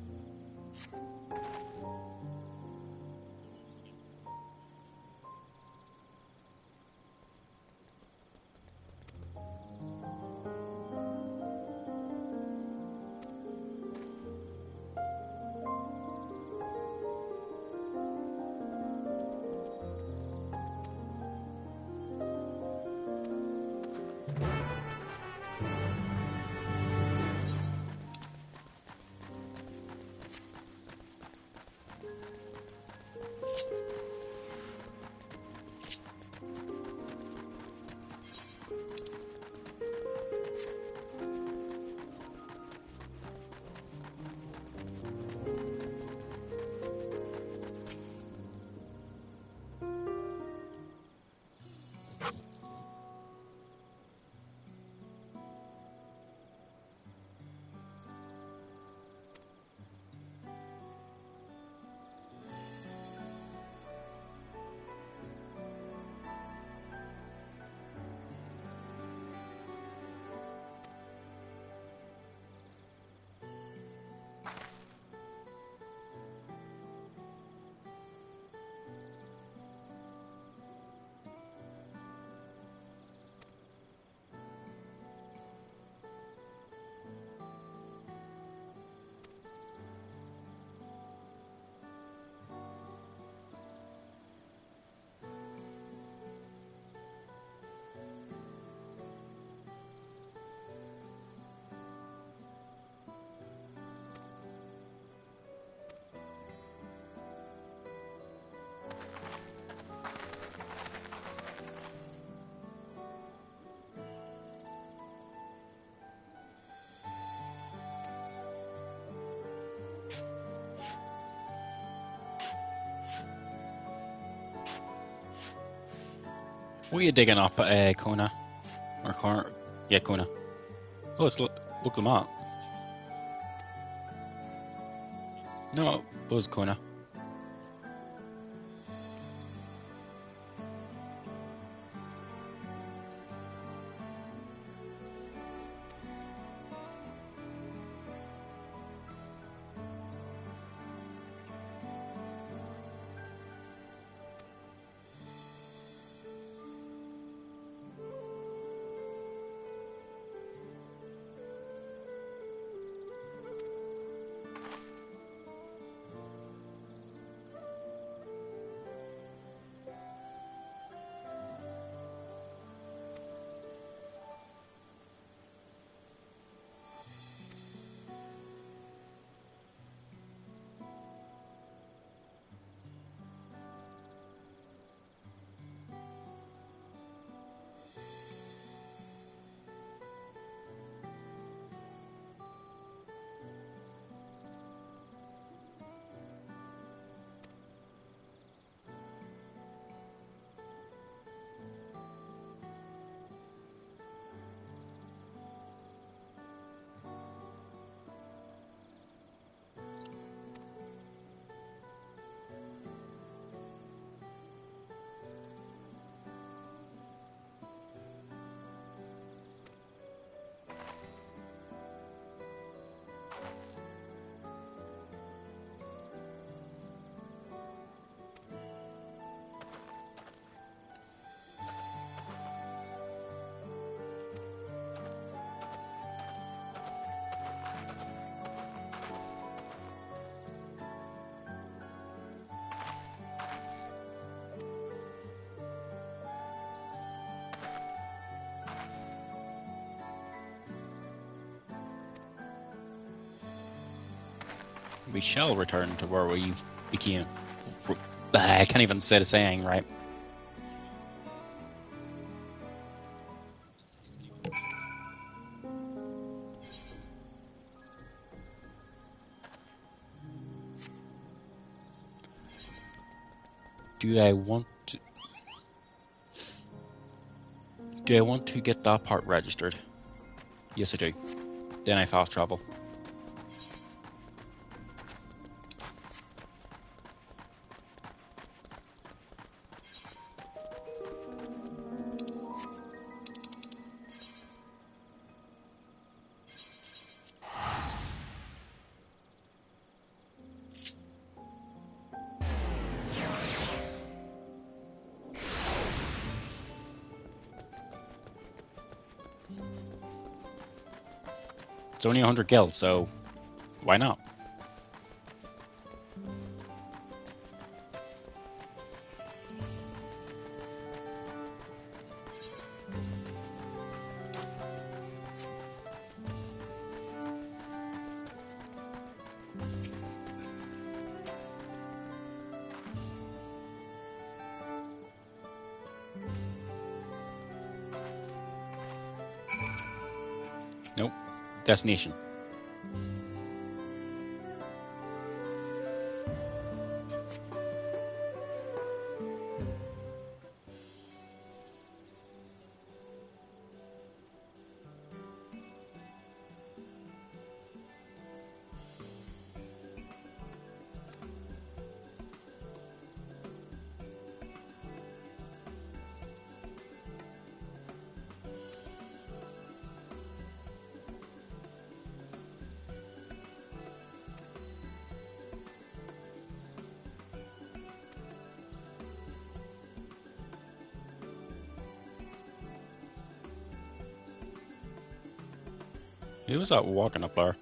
What are you digging up, Kona? Or Kona? Yeah, Kona. Oh, it's Oklamat. No, it was Kona. We shall return to where we became. I can't even say the saying right. Do I want to get that part registered? Yes, I do. Then I fast travel. It's only 100 gil, so why not? Nope. Destination. Who was that walking up there?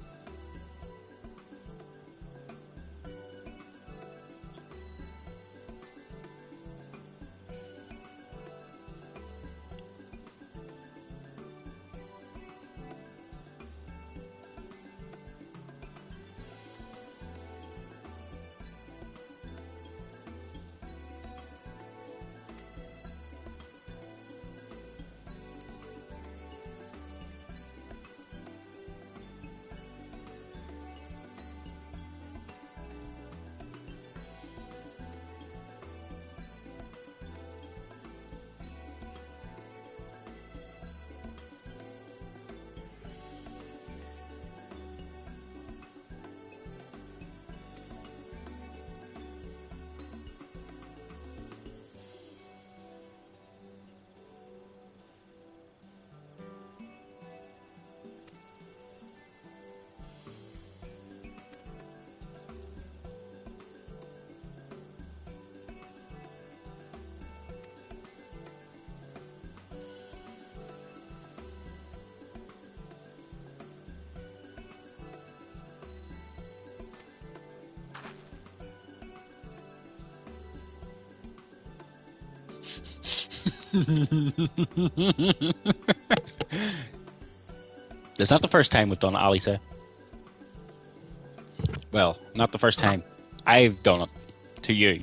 It's not the first time we've done it, Alisa. Well, not the first time I've done it to you.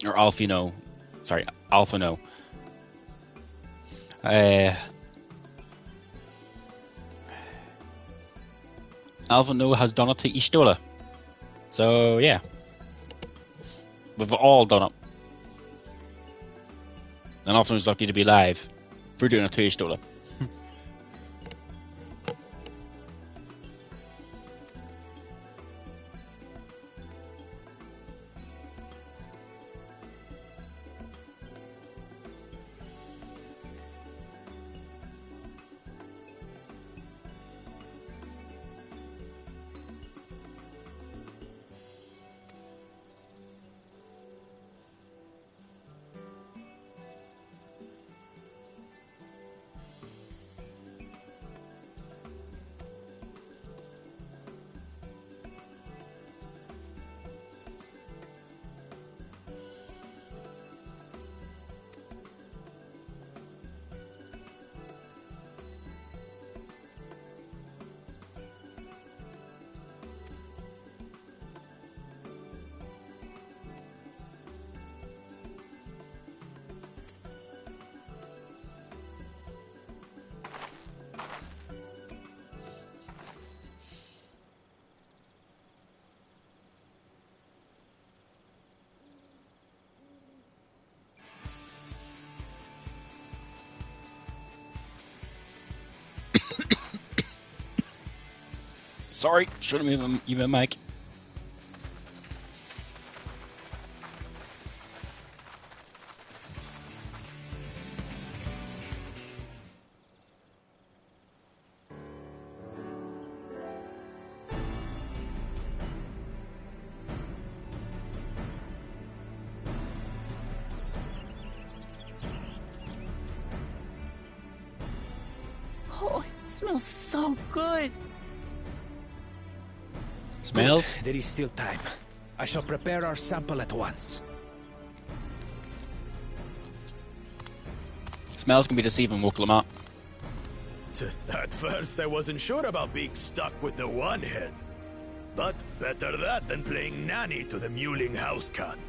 Or Alpha no. Sorry, Alpha no. Alpha no has done it to Ishtola. So, yeah. We've all done it. And Alpha was lucky to be alive for doing it to Ishtola. Sorry, shouldn't have even mic. Oh, it smells so good. Smells? Good. There is still time. I shall prepare our sample at once. Smells can be deceiving, Woklamat. At first, I wasn't sure about being stuck with the one head. But better that than playing nanny to the mewling house cat.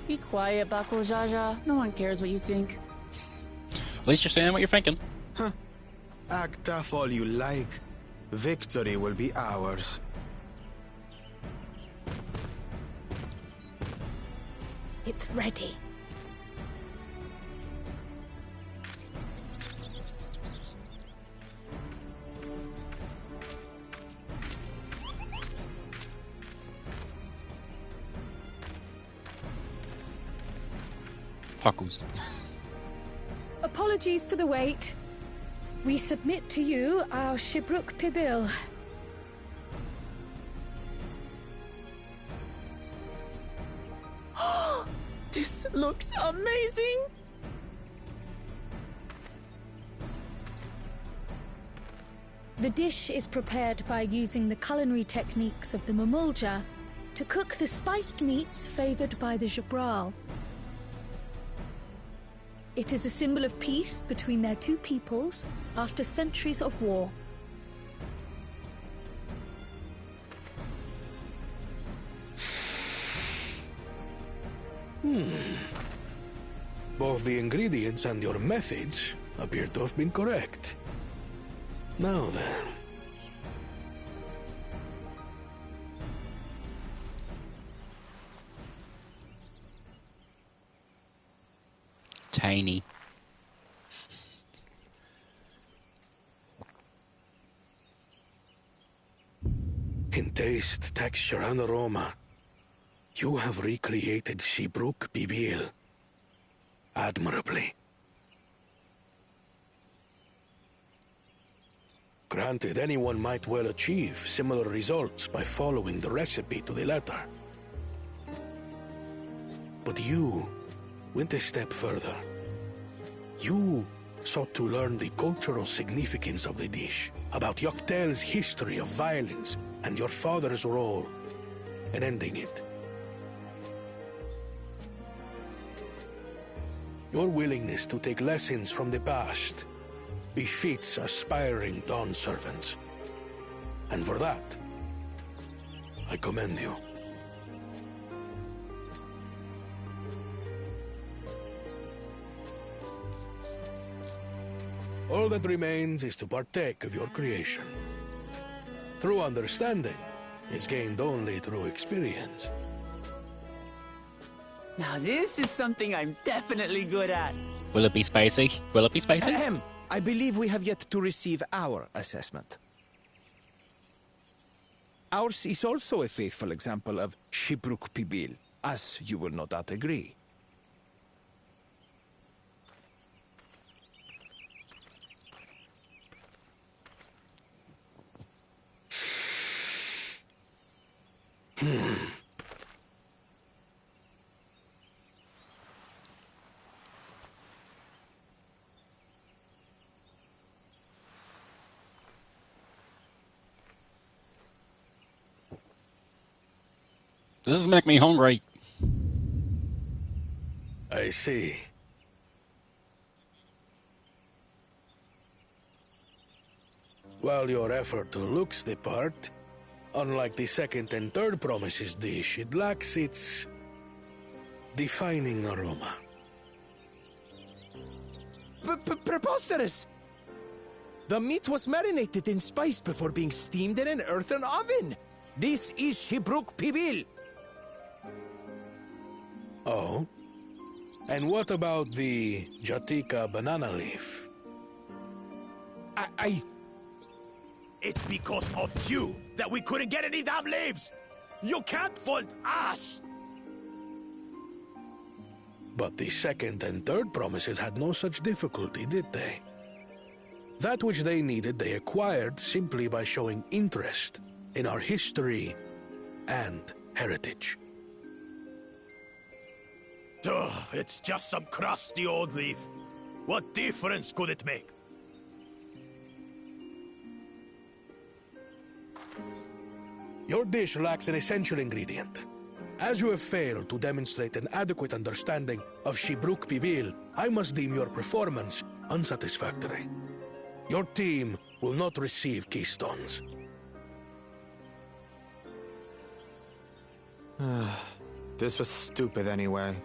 Be quiet, Bakul Jaja. No one cares what you think. At least you're saying what you're thinking. Act tough all you like. Victory will be ours. It's ready. Tacos. Apologies for the wait. We submit to you our Shibruk Pibil. This looks amazing! The dish is prepared by using the culinary techniques of the Mamulja to cook the spiced meats favored by the Jabral. It is a symbol of peace between their two peoples after centuries of war. Both the ingredients and your methods appear to have been correct. Now then. Tiny. In taste, texture, and aroma, you have recreated Shibruk Pibil admirably. Granted, anyone might well achieve similar results by following the recipe to the letter. But you went a step further. You sought to learn the cultural significance of the dish, about Yoktel's history of violence and your father's role in ending it. Your willingness to take lessons from the past befits aspiring Dawn servants. And for that, I commend you. All that remains is to partake of your creation. True understanding is gained only through experience. Now this is something I'm definitely good at. Will it be spicy? Will it be spicy? Ahem. I believe we have yet to receive our assessment. Ours is also a faithful example of Shibruk Pibil, as you will no doubt agree. This is making me hungry. I see. While your effort looks the part, unlike the second and third promises dish, it lacks its defining aroma. Preposterous! The meat was marinated in spice before being steamed in an earthen oven. This is Shibruk Pibil. Oh? And what about the Jatika banana leaf? it's because of you that we couldn't get any damn leaves! You can't fault us! But the second and third promises had no such difficulty, did they? That which they needed they acquired simply by showing interest in our history and heritage. Ugh, it's just some crusty old leaf. What difference could it make? Your dish lacks an essential ingredient. As you have failed to demonstrate an adequate understanding of Shibruk Pibil, I must deem your performance unsatisfactory. Your team will not receive keystones. This was stupid anyway.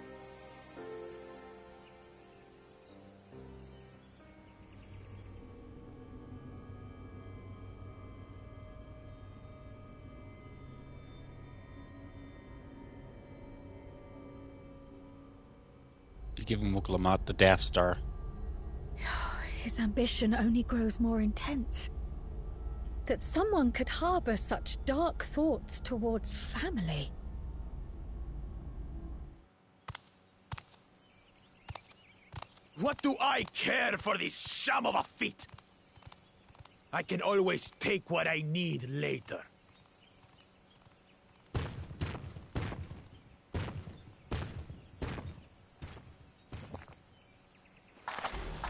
Giving Muklamat the Death Star. His ambition only grows more intense. That someone could harbor such dark thoughts towards family. What do I care for this sham of a feat? I can always take what I need later.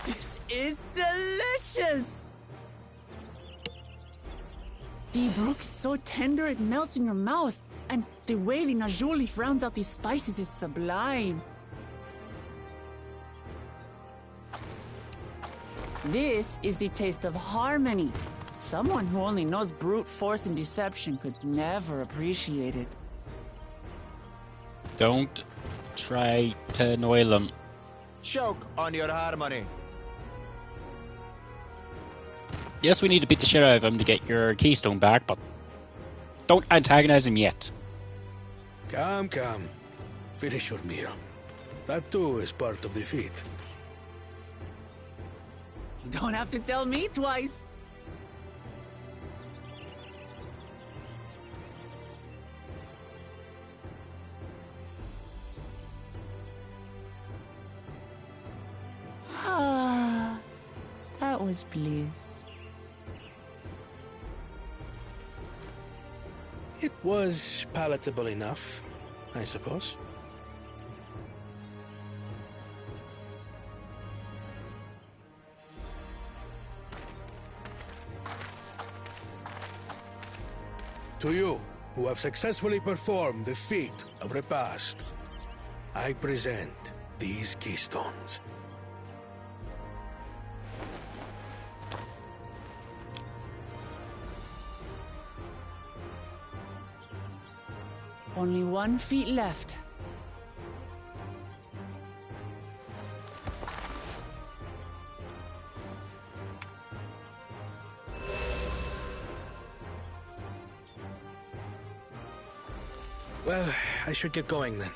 This is delicious! The brook is so tender it melts in your mouth, and the way the najul leaf rounds out these spices is sublime. This is the taste of harmony. Someone who only knows brute force and deception could never appreciate it. Don't try to annoy them. Choke on your harmony. Yes, we need to beat the shit out of him to get your keystone back, but don't antagonize him yet. Come. Finish your meal. That too is part of the feat. You don't have to tell me twice. Ah, that was bliss. It was palatable enough, I suppose. To you, who have successfully performed the feat of repast, I present these keystones. Only 1 feet left. Well, I should get going then.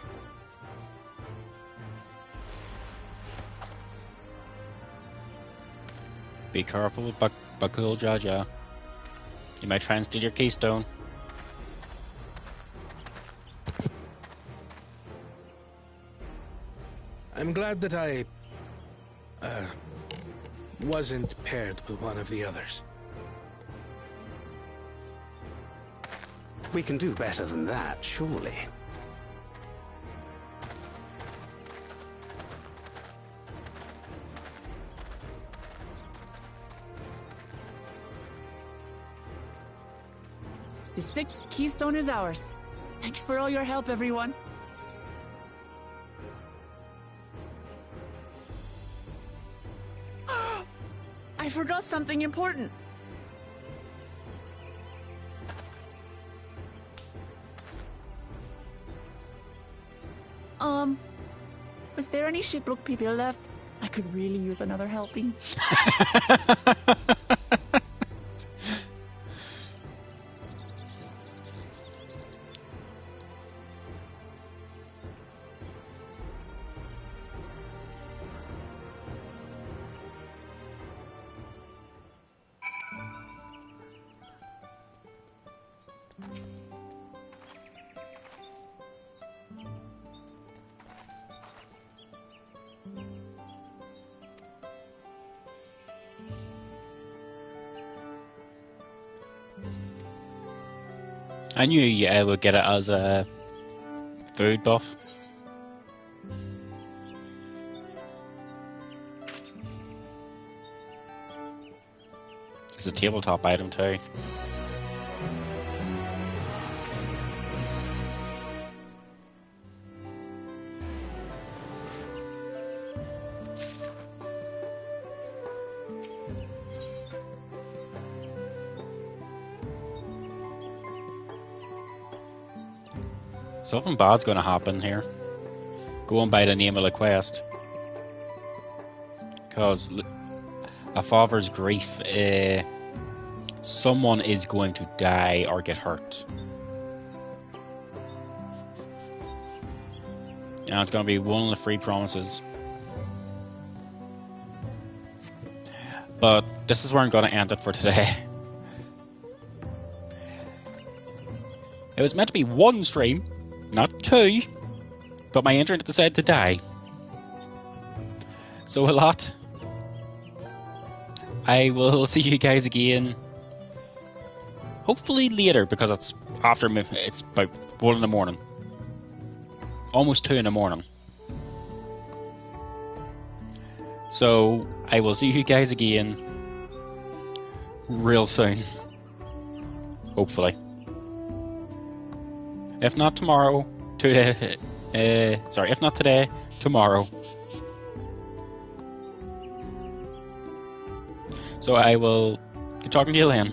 Be careful with Bakul Jaja. He might try and steal your keystone. I'm glad that I wasn't paired with one of the others. We can do better than that, surely. The 6th keystone is ours. Thanks for all your help, everyone. I forgot something important. Was there any Shibruk people left? I could really use another helping. I knew you would get it as a food buff. It's a tabletop item too. Something bad's going to happen here. Going by the name of the quest. Because a father's grief, someone is going to die or get hurt. And it's going to be one of the free promises. But this is where I'm going to end it for today. It was meant to be one stream, not two, but my internet decided to die. So a lot. I will see you guys again. Hopefully later, because it's after it's about 1 in the morning. Almost 2 in the morning. So I will see you guys again real soon. Hopefully. If not tomorrow, if not today, tomorrow. So I will be talking to you then.